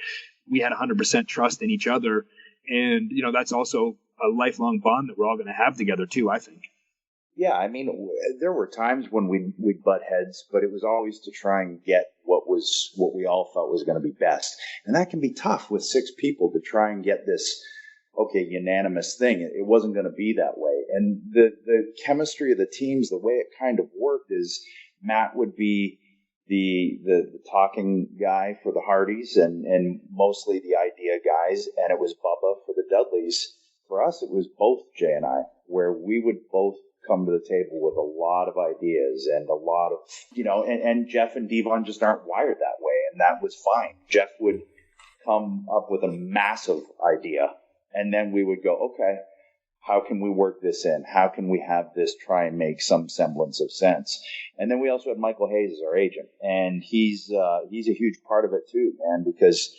we had 100% trust in each other. And, that's also a lifelong bond that we're all going to have together too, I think. Yeah, I mean, there were times when we'd butt heads, but it was always to try and get what we all felt was going to be best. And that can be tough with 6 people to try and get this, unanimous thing. It wasn't going to be that way. And the chemistry of the teams, the way it kind of worked is Matt would be the talking guy for the Hardys and mostly the idea guys, and it was Bubba for the Dudleys. For us, it was both Jay and I, where we would both come to the table with a lot of ideas and a lot of, and Jeff and Devon just aren't wired that way, and that was fine. Jeff would come up with a massive idea, and then we would go, okay, How can we work this in? How can we have this try and make some semblance of sense? And then we also had Michael Hayes as our agent, and he's a huge part of it too, man, because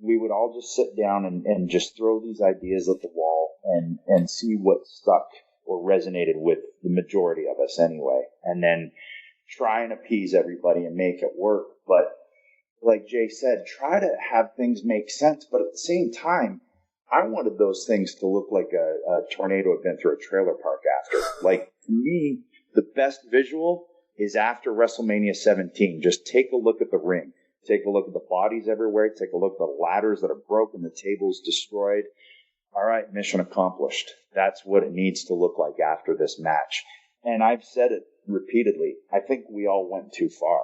we would all just sit down and just throw these ideas at the wall and see what stuck or resonated with the majority of us anyway, and then try and appease everybody and make it work. But like Jay said, try to have things make sense, but at the same time, I wanted those things to look like a tornado had been through a trailer park after. Like, for me, the best visual is after WrestleMania 17. Just take a look at the ring. Take a look at the bodies everywhere. Take a look at the ladders that are broken, the tables destroyed. All right, mission accomplished. That's what it needs to look like after this match. And I've said it repeatedly. I think we all went too far.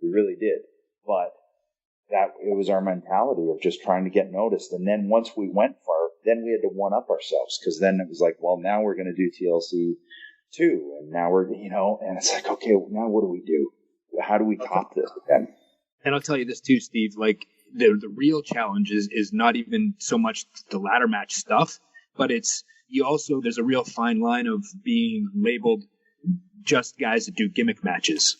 We really did. But that it was our mentality of just trying to get noticed. And then once we went far, then we had to one-up ourselves, because then it was like, well, now we're going to do TLC 2, and now we're, and it's like, okay, now what do we do? How do we top this again? And I'll tell you this too, Steve, like the real challenge is not even so much the ladder match stuff, but it's there's a real fine line of being labeled just guys that do gimmick matches.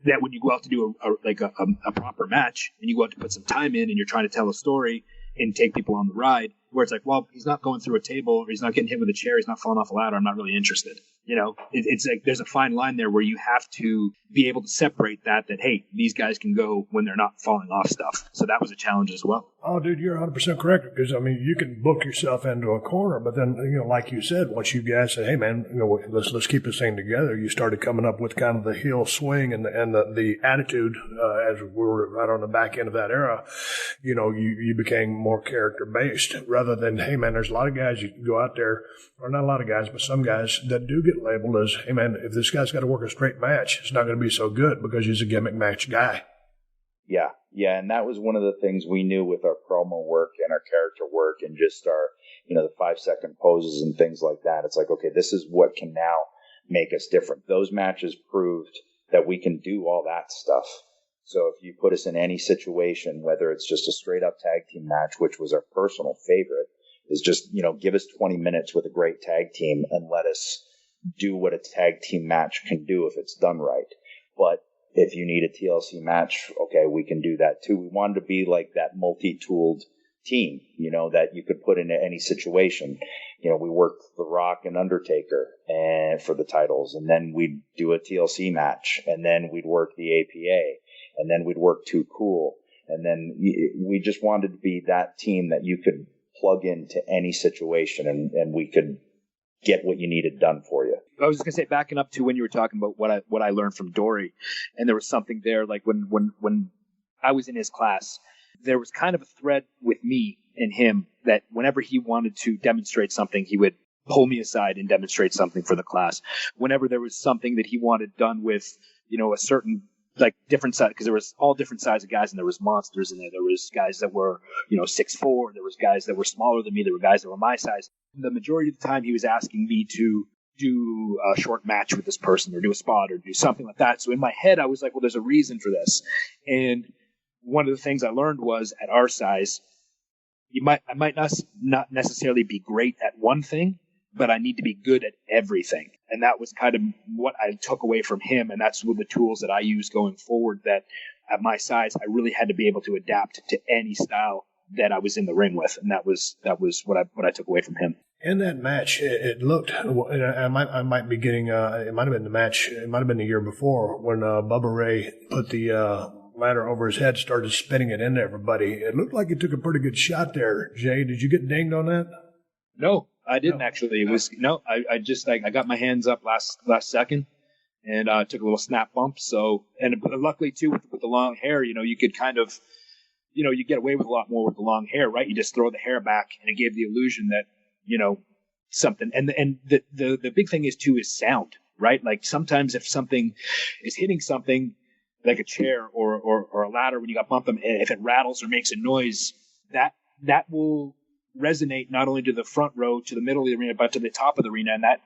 That when you go out to do a proper match, and you go out to put some time in, and you're trying to tell a story and take people on the ride, where it's like, well, he's not going through a table, or he's not getting hit with a chair, he's not falling off a ladder, I'm not really interested. It's like there's a fine line there where you have to be able to separate that, hey, these guys can go when they're not falling off stuff. So that was a challenge as well. Oh, dude, you're 100% correct, because, you can book yourself into a corner, but then, like you said, once you guys said, hey, man, let's keep this thing together, you started coming up with kind of the heel swing and the attitude as we were right on the back end of that era. You became more character-based rather than, hey, man, there's a lot of guys you can go out there, or not a lot of guys, but some guys that do get labeled as, hey, man, if this guy's got to work a straight match, it's not going to be so good because he's a gimmick match guy. Yeah, and that was one of the things we knew with our promo work and our character work and just our, the 5-second poses and things like that. It's like, okay, this is what can now make us different. Those matches proved that we can do all that stuff. So if you put us in any situation, whether it's just a straight up tag team match, which was our personal favorite, is just, give us 20 minutes with a great tag team and let us do what a tag team match can do if it's done right. But if you need a TLC match, okay, we can do that too. We wanted to be like that multi-tooled team, that you could put into any situation. We worked The Rock and Undertaker and for the titles, and then we'd do a TLC match, and then we'd work the APA, and then we'd work Too Cool. And then we just wanted to be that team that you could plug into any situation and we could get what you needed done for you. I was just gonna say, backing up to when you were talking about what I learned from Dory, and there was something there, like when I was in his class, there was kind of a thread with me and him that whenever he wanted to demonstrate something, he would pull me aside and demonstrate something for the class. Whenever there was something that he wanted done with, a certain different size, because there was all different sizes of guys, and there was monsters in there. There was guys that were 6'4", there was guys that were smaller than me, there were guys that were my size. The majority of the time he was asking me to do a short match with this person, or do a spot, or do something like that. So in my head I was like, well, there's a reason for this. And one of the things I learned was, at our size, I might not necessarily be great at one thing, but I need to be good at everything. And that was kind of what I took away from him. And that's one of the tools that I use going forward, that at my size, I really had to be able to adapt to any style that I was in the ring with. And that was what I took away from him. In that match, it looked, I might be getting, it might have been the match, it might have been the year before, when Bubba Ray put the ladder over his head, started spinning it into everybody. It looked like he took a pretty good shot there. Jay, did you get dinged on that? No, I didn't actually. It was I got my hands up last second, and took a little snap bump. So, and luckily too, with the long hair, you could kind of, you get away with a lot more with the long hair, right? You just throw the hair back, and it gave the illusion that something. And the big thing is sound, right? Like sometimes if something is hitting something like a chair or a ladder, when you got bumped them, if it rattles or makes a noise, that will resonate not only to the front row, to the middle of the arena, but to the top of the arena, and that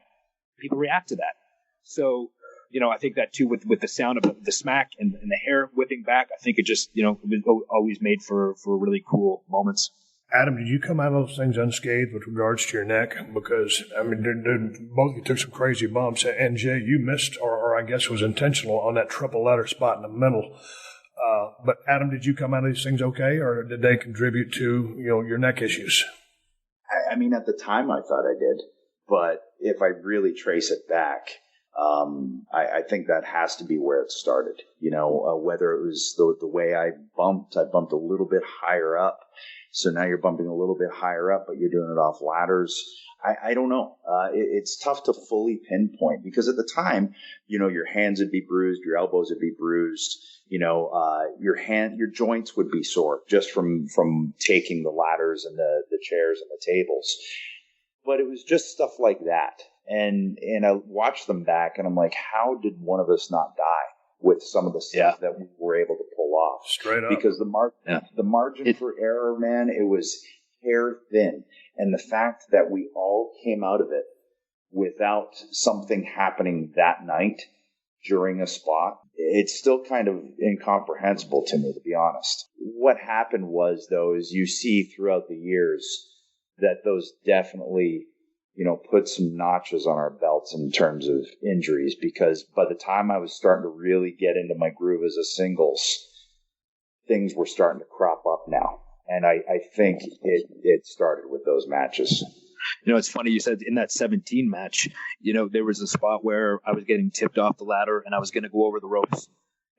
people react to that. So, I think that too, with the sound of the smack and the hair whipping back, I think it just, it was always made for really cool moments. Adam, did you come out of those things unscathed with regards to your neck? Because, I mean, both of you took some crazy bumps. And Jay, you missed, or I guess was intentional, on that triple ladder spot in the middle. But Adam, did you come out of these things okay, or did they contribute to, your neck issues? I mean, at the time I thought I did. But if I really trace it back, I think that has to be where it started. Whether it was the way I bumped a little bit higher up. So now you're bumping a little bit higher up, but you're doing it off ladders. I don't know. It's tough to fully pinpoint because at the time, your hands would be bruised, your elbows would be bruised, your joints would be sore just from taking the ladders and the chairs and the tables. But it was just stuff like that. And I watched them back and I'm like, how did one of us not die with some of the stuff that we were able to pull off? Straight up. Because the margin for error, man, it was hair thin. And the fact that we all came out of it without something happening that night during a spot, it's still kind of incomprehensible to me, to be honest. What happened was, though, is you see throughout the years that those definitely put some notches on our belts in terms of injuries, because by the time I was starting to really get into my groove as a singles, things were starting to crop up now. And I think it started with those matches. It's funny you said in that 17 match, there was a spot where I was getting tipped off the ladder and I was going to go over the ropes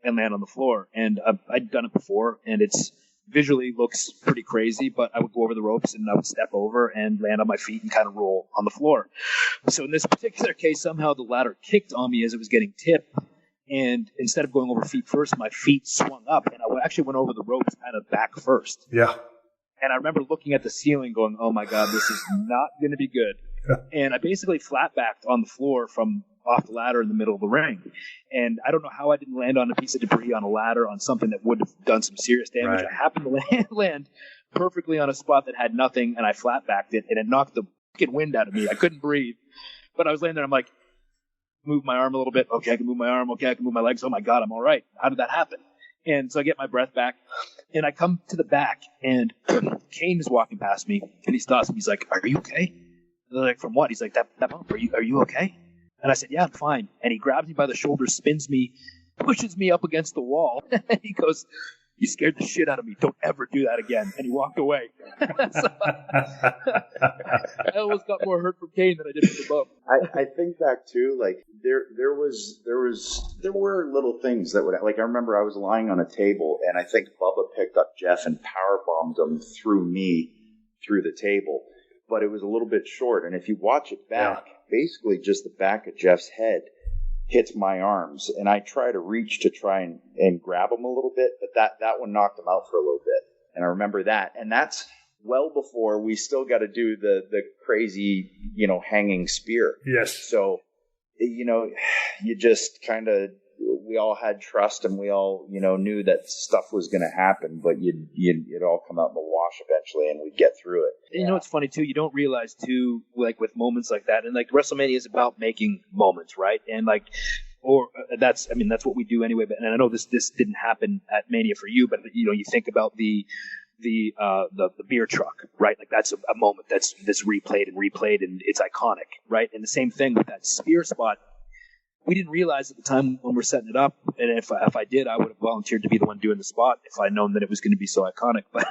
and land on the floor. And I'd done it before, and it's visually looks pretty crazy, but I would go over the ropes and I would step over and land on my feet and kind of roll on the floor. So in this particular case, somehow the ladder kicked on me as it was getting tipped. And instead of going over feet first, my feet swung up and I actually went over the ropes kind of back first. Yeah. And I remember looking at the ceiling going, oh my God, this is not going to be good. And I basically flat backed on the floor from off the ladder in the middle of the ring. And I don't know how I didn't land on a piece of debris on a ladder on something that would have done some serious damage. Right. I happened to land perfectly on a spot that had nothing, and I flat backed it, and it knocked the fucking wind out of me. I couldn't breathe. But I was laying there, I'm like, move my arm a little bit. Okay, I can move my arm. Okay, I can move my legs. Oh my God, I'm all right. How did that happen? And so I get my breath back, and I come to the back, and Kane is walking past me, and he stops me. He's like, are you okay? And I'm like, from what? He's like, that bump, are you okay? And I said, yeah, I'm fine. And he grabs me by the shoulder, spins me, pushes me up against the wall. He goes, you scared the shit out of me. Don't ever do that again. And he walked away. So, I almost got more hurt from Kane than I did from the bump. I think back too, like there were little things that would, like I remember I was lying on a table and I think Bubba picked up Jeff and powerbombed him through the table. But it was a little bit short. And if you watch it back, basically just the back of Jeff's head hits my arms. And I try to reach to try and grab him a little bit, but that one knocked him out for a little bit. And I remember that. And that's well before we still got to do the crazy, hanging spear. Yes. So, you just kind of, we all had trust and we all, knew that stuff was going to happen, but it'd all come out in the wash eventually and we'd get through it. It's funny too, you don't realize too, like with moments like that, and like WrestleMania is about making moments, right? And like, that's what we do anyway, but, and I know this didn't happen at Mania for you, but you think about the beer truck, right? Like that's a moment that's replayed and it's iconic, right? And the same thing with that spear spot. We didn't realize at the time when we're setting it up, and if I did, I would have volunteered to be the one doing the spot if I'd known that it was going to be so iconic. But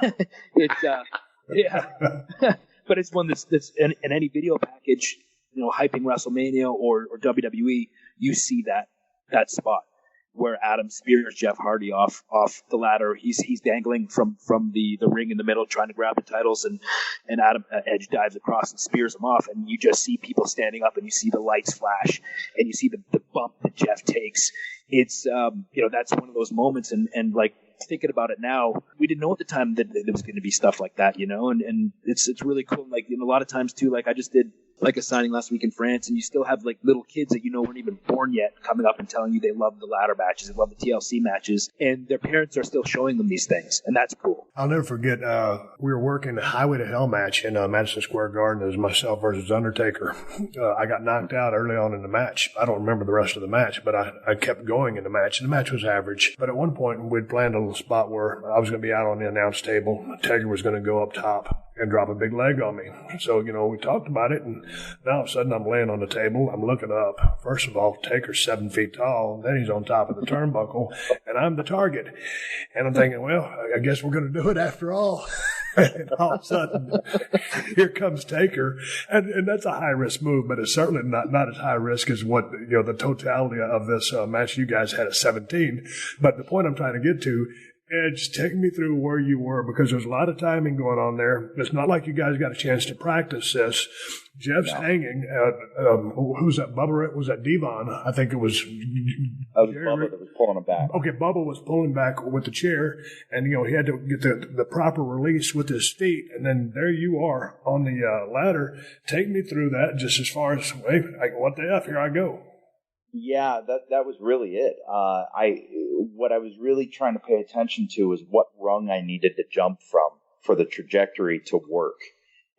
but it's one that's in any video package, hyping WrestleMania or WWE, you see that spot where Adam spears Jeff Hardy off the ladder. He's dangling from the ring in the middle, trying to grab the titles, and Adam Edge dives across and spears him off, and you just see people standing up, and you see the lights flash, and you see the bump that Jeff takes. It's that's one of those moments, and like thinking about it now, we didn't know at the time that there was going to be stuff like that, and it's really cool. Like a lot of times too, like I just did like a signing last week in France, and you still have like little kids that weren't even born yet coming up and telling you they love the ladder matches, they love the TLC matches, and their parents are still showing them these things, and that's cool. I'll never forget, we were working the Highway to Hell match in Madison Square Garden. It was myself versus Undertaker. I got knocked out early on in the match. I don't remember the rest of the match, but I kept going in the match, and the match was average. But at one point, we'd planned a little spot where I was going to be out on the announce table. Taker was going to go up top, and drop a big leg on me. So, we talked about it, and now all of a sudden I'm laying on the table. I'm looking up. First of all, Taker's 7 feet tall. Then he's on top of the turnbuckle, and I'm the target. And I'm thinking, well, I guess we're going to do it after all. And all of a sudden, here comes Taker. And that's a high-risk move, but it's certainly not as high risk as what, the totality of this match you guys had at 17. But the point I'm trying to get to, Edge, take me through where you were, because there's a lot of timing going on there. It's not like you guys got a chance to practice this. Jeff's hanging. Who's that? Bubba? Was that Devon? I think it was. That was Bubba that was pulling him back. Okay, Bubba was pulling back with the chair, and he had to get the proper release with his feet, and then there you are on the ladder. Take me through that, just as far as, hey, what the F? Here I go. Yeah, that was really it. What I was really trying to pay attention to was what rung I needed to jump from for the trajectory to work.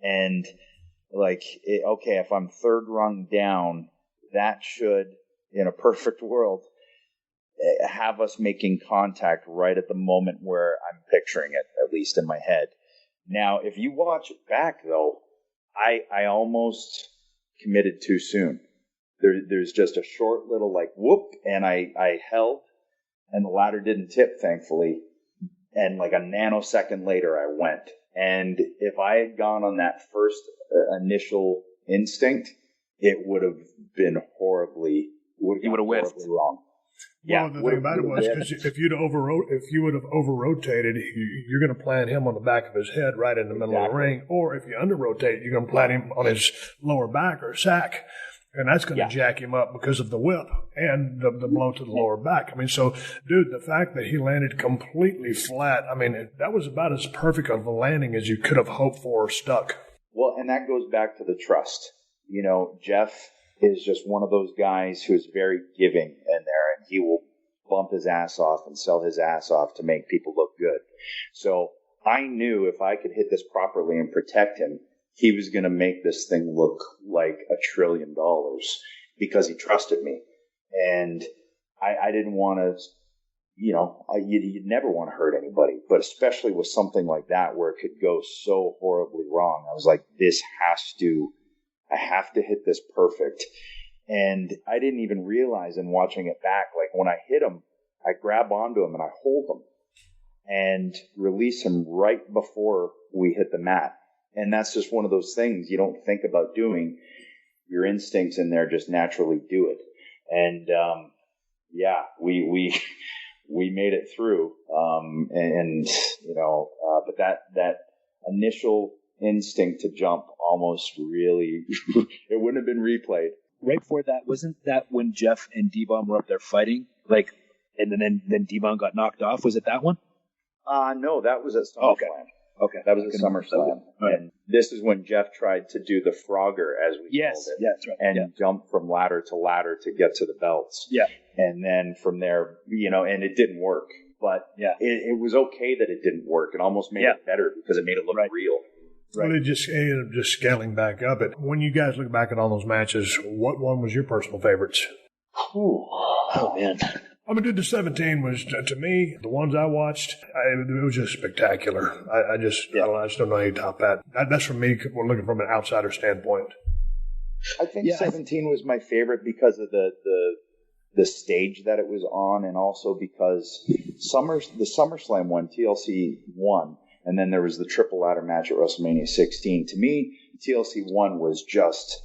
And if I'm third rung down, that should, in a perfect world, have us making contact right at the moment where I'm picturing it, at least in my head. Now, if you watch it back, though, I almost committed too soon. There's just a short little whoop, and I held, and the ladder didn't tip, thankfully. And a nanosecond later, I went. And if I had gone on that first initial instinct, it would have been horribly wrong. Well, the thing about it was, because if you would have over-rotated, you're going to plant him on the back of his head right in the middle of the ring. Or if you under-rotate, you're going to plant him on his lower back or sack. And that's going to jack him up because of the whip and the blow to the lower back. So, dude, the fact that he landed completely flat, that was about as perfect of a landing as you could have hoped for or stuck. Well, and that goes back to the trust. Jeff is just one of those guys who is very giving in there, and he will bump his ass off and sell his ass off to make people look good. So I knew if I could hit this properly and protect him, he was going to make this thing look like $1 trillion because he trusted me. And I didn't want to, you'd never want to hurt anybody, but especially with something like that where it could go so horribly wrong. I was like, I have to hit this perfect. And I didn't even realize in watching it back, when I hit him, I grab onto him and I hold him and release him right before we hit the mat. And that's just one of those things you don't think about doing. Your instincts in there just naturally do it. And, we made it through. But that initial instinct to jump almost really, it wouldn't have been replayed. Right before that, wasn't that when Jeff and D-Bomb were up there fighting? And then D-Bomb got knocked off? Was it that one? No, that was at SummerSlam. Okay. That was at SummerSlam. Right. And this is when Jeff tried to do the Frogger, as we called it. Yes, that's right. And jump from ladder to ladder to get to the belts. Yeah. And then from there, and it didn't work. But it was okay that it didn't work. It almost made it better because it made it look real. Right. Well, it just ended up just scaling back up. When you guys look back at all those matches, what one was your personal favorites? Oh, man. Dude, the 17 was, to me, the ones I watched, it was just spectacular. I just don't know how you top that. That's from me, we're looking from an outsider standpoint. I think 17 was my favorite because of the stage that it was on, and also because the SummerSlam one, TLC won, and then there was the triple ladder match at WrestleMania 16. To me, TLC 1 was just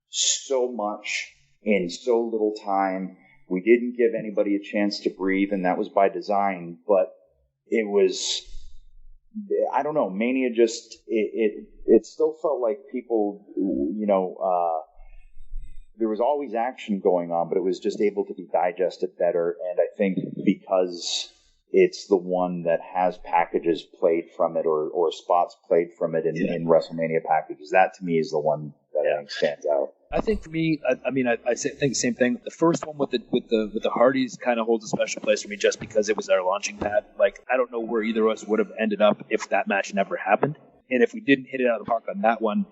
so much in so little time. We didn't give anybody a chance to breathe, and that was by design. But it was, I don't know, Mania just, it still felt like people, there was always action going on, but it was just able to be digested better. And I think because it's the one that has packages played from it or spots played from it in WrestleMania packages, that to me is the one that I think stands out. I think for me, I think the same thing. The first one with the Hardys kind of holds a special place for me just because it was our launching pad. I don't know where either of us would have ended up if that match never happened. And if we didn't hit it out of the park on that one,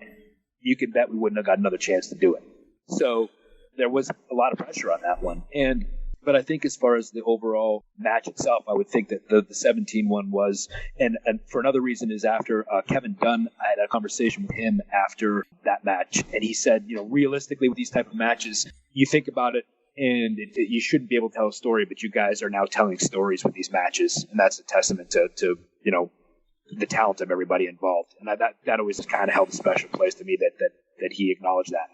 you can bet we wouldn't have got another chance to do it. So there was a lot of pressure on that one. And But I think as far as the overall match itself, I would think that the 17 one was, and for another reason is after Kevin Dunn, I had a conversation with him after that match, and he said, realistically with these type of matches, you think about it, and you shouldn't be able to tell a story, but you guys are now telling stories with these matches, and that's a testament to the talent of everybody involved, and that always kind of held a special place to me that he acknowledged that.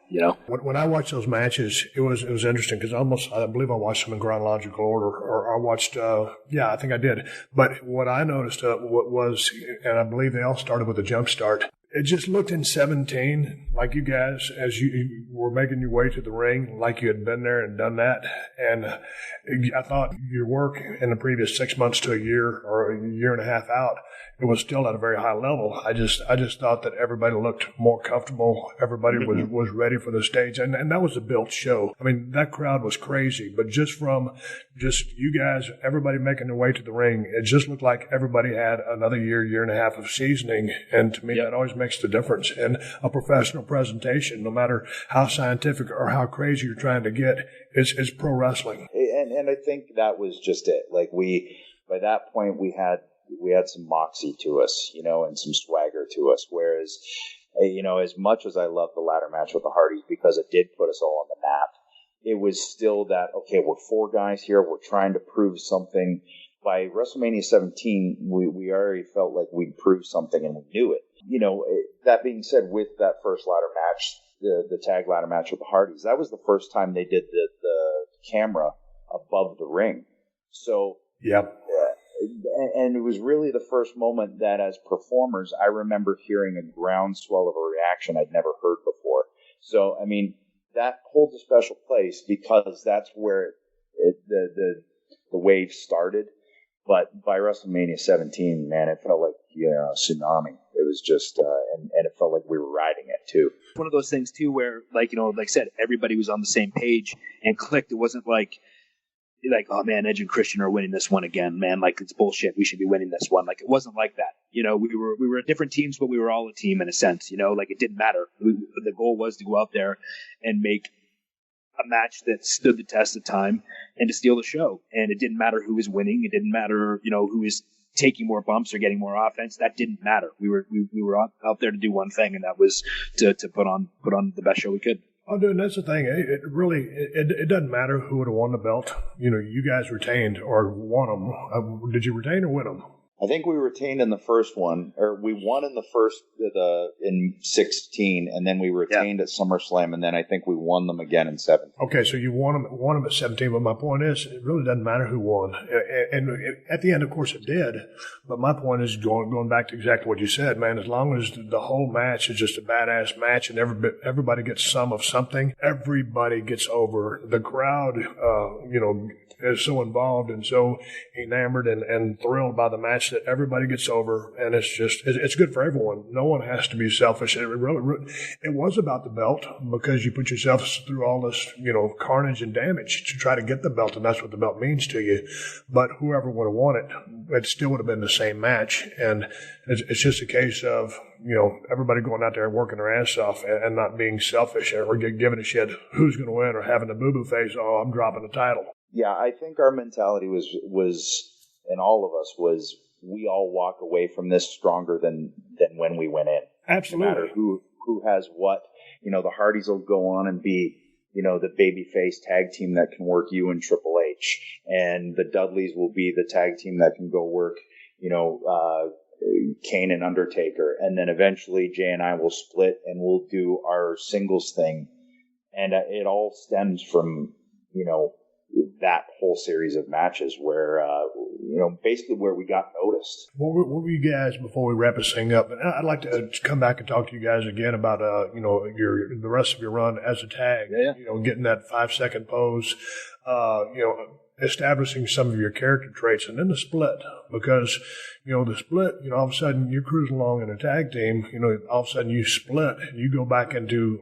When I watched those matches, it was interesting because I believe I watched them in chronological order, or I watched, I think I did. But what I noticed was, and I believe they all started with a jump start. It just looked in 17 like you guys, as you were making your way to the ring, like you had been there and done that. And I thought your work in the previous 6 months to a year or a year and a half out, it was still at a very high level. I just thought that everybody looked more comfortable. Everybody was ready for the stage. And that was a built show. I mean, that crowd was crazy. But just from you guys, everybody making their way to the ring, it just looked like everybody had another year and a half of seasoning. And to me, that always makes the difference in a professional presentation, no matter how scientific or how crazy you're trying to get. It's pro wrestling. And I think that was just it. Like by that point, we had some moxie to us, and some swagger to us. Whereas, as much as I love the ladder match with the Hardys because it did put us all on the map, it was still that, okay, we're 4 guys here. We're trying to prove something. By WrestleMania 17, we already felt like we'd proved something and we knew it. That being said, with that first ladder match, the tag ladder match with the Hardys, that was the first time they did the camera above the ring. So, and it was really the first moment that as performers, I remember hearing a groundswell of a reaction I'd never heard before. So, I mean, that holds a special place because that's where the wave started. But by WrestleMania 17, man, it felt like a tsunami. It was just, and it felt like we were riding it too. One of those things too, where like I said, everybody was on the same page and clicked. It wasn't like, oh man, Edge and Christian are winning this one again, man. Like it's bullshit. We should be winning this one. Like it wasn't like that. We were different teams, but we were all a team in a sense. Like it didn't matter. The goal was to go out there and make a match that stood the test of time and to steal the show. And it didn't matter who was winning. It didn't matter, who was taking more bumps or getting more offense. That didn't matter. We were out there to do one thing, and that was to put on the best show we could. Oh, dude, that's the thing. It doesn't matter who would have won the belt. You guys retained or won them. Did you retain or win them? I think we retained in the first one, or we won in the first in 16, and then we retained at SummerSlam, and then I think we won them again in 17. Okay, so you won them at 17, but my point is, it really doesn't matter who won. And at the end, of course, it did. But my point is going back to exactly what you said, man. As long as the whole match is just a badass match, and everybody gets some of something, everybody gets over. The crowd, is so involved and so enamored and thrilled by the match that everybody gets over, and it's good for everyone. No one has to be selfish. It was about the belt because you put yourself through all this, carnage and damage to try to get the belt, and that's what the belt means to you. But whoever would have won it still would have been the same match, and it's just a case of everybody going out there and working their ass off and not being selfish or giving a shit who's going to win or having a boo-boo face. Oh, I'm dropping the title. Yeah, I think our mentality was, and all of us was, we all walk away from this stronger than when we went in. Absolutely. No matter who has what. The Hardys will go on and be, the babyface tag team that can work you and Triple H, and the Dudleys will be the tag team that can go work, Kane and Undertaker, and then eventually Jay and I will split and we'll do our singles thing, and it all stems from that whole series of matches where basically where we got noticed. What were you guys, before we wrap this thing up, and I'd like to come back and talk to you guys again about the rest of your run as a tag, getting that 5-second pose, establishing some of your character traits, and then the split. because, the split, all of a sudden you're cruising along in a tag team, all of a sudden you split and you go back into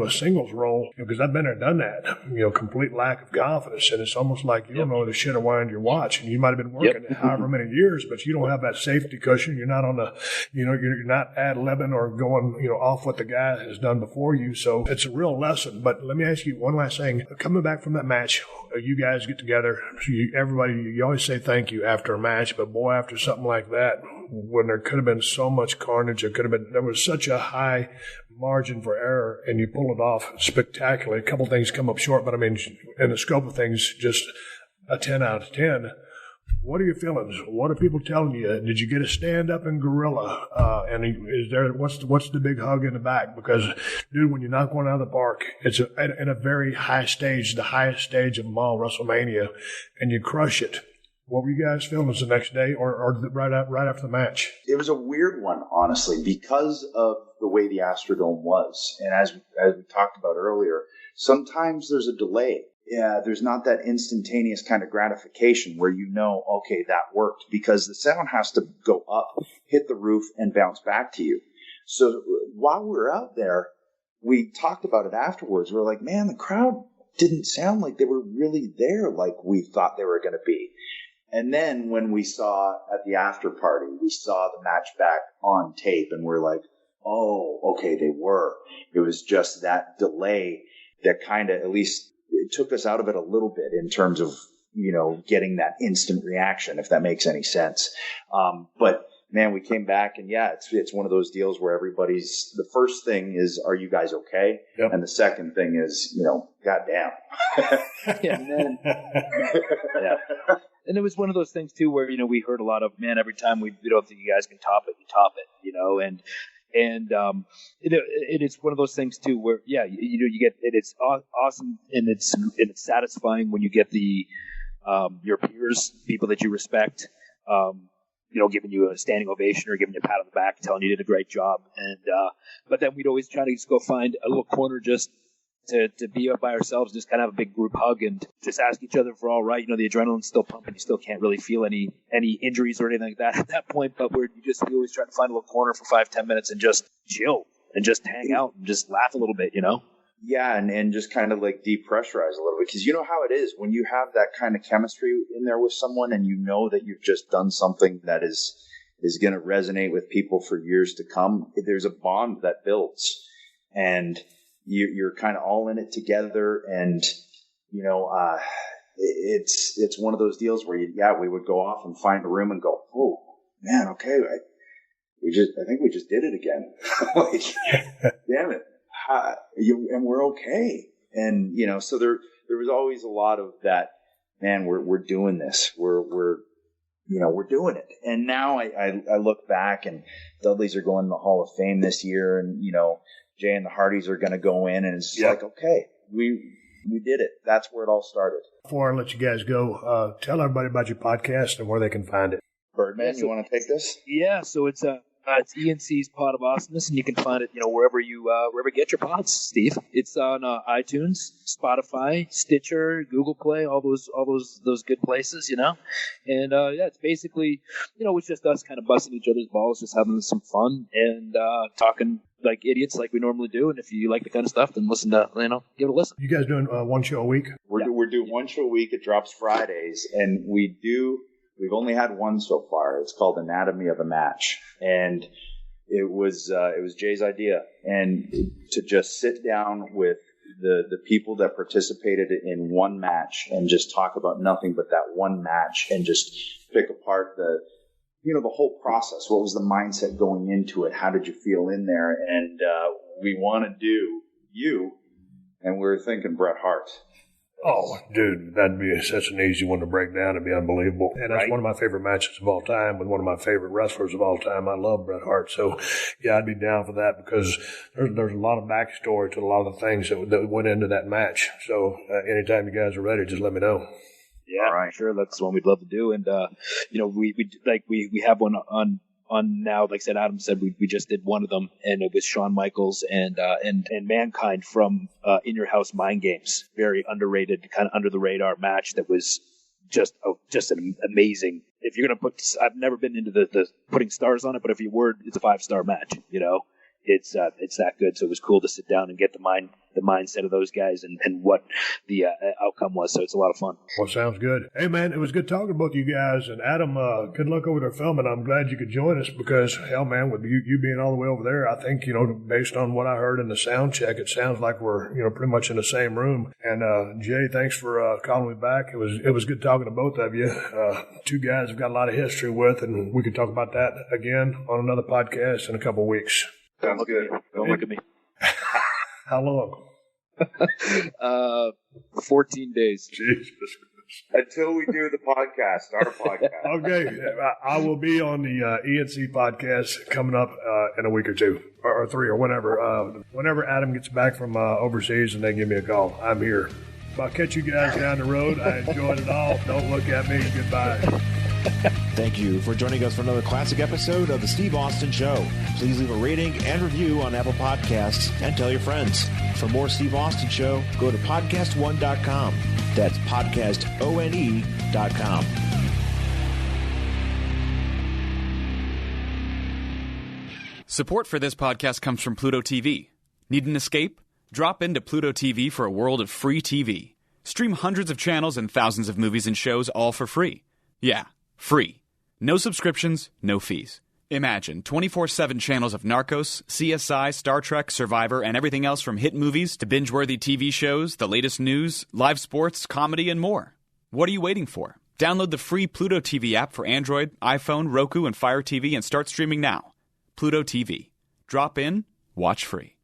a singles role, because I've been there, done that, complete lack of confidence. And it's almost like you don't know the shit around your watch, and you might have been working however many years, but you don't have that safety cushion. You're not on the, you're not ad-libbing or going, off what the guy has done before you. So it's a real lesson. But let me ask you one last thing. Coming back from that match, you guys get together. You always say thank you after a match, but boy, after something like that, when there could have been so much carnage, there was such a high margin for error, and you pull it off spectacularly. A couple things come up short, but I mean, in the scope of things, just a 10 out of 10. What are your feelings? What are people telling you? Did you get a stand-up in Gorilla? And is there what's the big hug in the back? Because, dude, when you knock one out of the park, it's in a very high stage, the highest stage of them all, WrestleMania, and you crush it. What were you guys feeling the next day or right after the match? It was a weird one, honestly, because of the way the Astrodome was. And as we talked about earlier, sometimes there's a delay. Yeah, there's not that instantaneous kind of gratification where okay, that worked, because the sound has to go up, hit the roof, and bounce back to you. So while we were out there, we talked about it afterwards. We were like, man, the crowd didn't sound like they were really there like we thought they were going to be. And then when we saw at the after party, we saw the match back on tape, and we're like, oh, okay, they were. It was just that delay that kind of, at least, it took us out of it a little bit in terms of, getting that instant reaction, if that makes any sense. But man, we came back, and it's one of those deals where the first thing is, are you guys okay? Yep. And the second thing is, goddamn. And then, And it was one of those things too, where, we heard a lot of, man, every time we don't think you guys can top it, you top it, and it is one of those things too where you get it's awesome and it's satisfying when you get the your peers, people that you respect, giving you a standing ovation or giving you a pat on the back, telling you did a great job, and but then we'd always try to just go find a little corner just to be up by ourselves, just kind of have a big group hug and just ask each other if we're all right. The adrenaline's still pumping. You still can't really feel any injuries or anything like that at that point, but we always try to find a little corner for 5-10 minutes and just chill and just hang out and just laugh a little bit, Yeah, and just kind of like depressurize a little bit, because you know how it is when you have that kind of chemistry in there with someone, and that you've just done something that is going to resonate with people for years to come. There's a bond that builds, and you're kind of all in it together, and it's one of those deals where we would go off and find a room and go, oh man, okay, I think we just did it again. Like, damn it, and we're okay, and so there was always a lot of that. Man, we're doing this. We're doing it. And now I look back, and Dudley's are going to the Hall of Fame this year, and Jay and the Hardys are going to go in, and it's just like, okay, we did it. That's where it all started. Before I let you guys go, tell everybody about your podcast and where they can find it. Birdman, you want to take this? Yeah, so it's ENC's Pod of Awesomeness, and you can find it, wherever you get your pods, Steve. It's on iTunes, Spotify, Stitcher, Google Play, all those good places, And it's basically, it's just us kind of busting each other's balls, just having some fun and talking like idiots, like we normally do. And if you like the kind of stuff, then listen to, give it a listen. You guys doing one show a week? We're doing one show a week. It drops Fridays, and we've only had one so far. It's called Anatomy of a Match, and it was Jay's idea, and to just sit down with the people that participated in one match and just talk about nothing but that one match, and just pick apart the whole process. What was the mindset going into it? How did you feel in there? And we want to do you, and we were thinking Bret Hart. Oh, dude, that'd be such an easy one to break down. It'd be unbelievable. And that's one of my favorite matches of all time with one of my favorite wrestlers of all time. I love Bret Hart. So, yeah, I'd be down for that, because there's a lot of backstory to a lot of the things that went into that match. So, anytime you guys are ready, just let me know. Yeah, right. Sure. That's the one we'd love to do. And, we have one on now. Like I said, Adam said, we just did one of them, and it was Shawn Michaels and Mankind from In Your House Mind Games. Very underrated, kind of under the radar match that was just an amazing. if you're going to put, I've never been into the putting stars on it, but if you were, it's a 5-star match. It's that good. So it was cool to sit down and get the mindset of those guys and what the outcome was. So it's a lot of fun. Well, sounds good. Hey, man, it was good talking to both of you guys. And Adam, good luck over there filming. I'm glad you could join us because, hell, man, with you being all the way over there, I think, based on what I heard in the sound check, it sounds like we're, pretty much in the same room. And Jay, thanks for calling me back. It was good talking to both of you. Two guys I've got a lot of history with, and we could talk about that again on another podcast in a couple of weeks. Sounds good. Don't look at me. How long? 14 days. Jesus. Until we do the podcast, our podcast. Okay. I will be on the ENC podcast coming up in a week or two, or 3, or whenever. Whenever Adam gets back from overseas and they give me a call, I'm here. If I catch you guys down the road, I enjoyed it all. Don't look at me. Goodbye. Thank you for joining us for another classic episode of The Steve Austin Show. Please leave a rating and review on Apple Podcasts and tell your friends. For more Steve Austin Show, go to PodcastOne.com. That's PodcastOne.com. Support for this podcast comes from Pluto TV. Need an escape? Drop into Pluto TV for a world of free TV. Stream hundreds of channels and thousands of movies and shows all for free. Yeah, free. No subscriptions, no fees. Imagine 24/7 channels of Narcos, CSI, Star Trek, Survivor, and everything else from hit movies to binge-worthy TV shows, the latest news, live sports, comedy, and more. What are you waiting for? Download the free Pluto TV app for Android, iPhone, Roku, and Fire TV and start streaming now. Pluto TV. Drop in, watch free.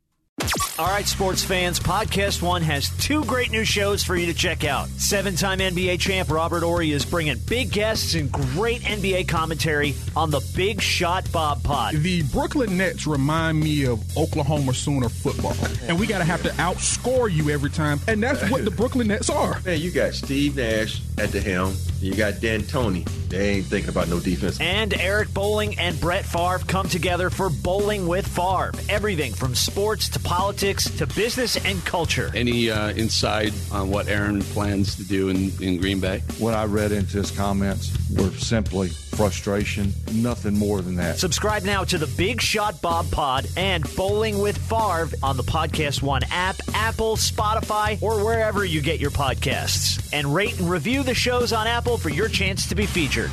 All right, sports fans, Podcast One has 2 great new shows for you to check out. 7-time NBA champ Robert Horry is bringing big guests and great NBA commentary on the Big Shot Bob Pod. The Brooklyn Nets remind me of Oklahoma Sooner football. And we got to have to outscore you every time. And that's what the Brooklyn Nets are. Man, you got Steve Nash at the helm. You got D'Antoni. They ain't thinking about no defense. And Eric Bowling and Brett Favre come together for Bowling with Favre. Everything from sports to politics to business and culture. Any insight on what Aaron plans to do in Green Bay? What I read into his comments were simply frustration, nothing more than that. Subscribe now to the Big Shot Bob Pod and Bowling with Favre on the Podcast One app, Apple, Spotify, or wherever you get your podcasts. And rate and review the shows on Apple for your chance to be featured.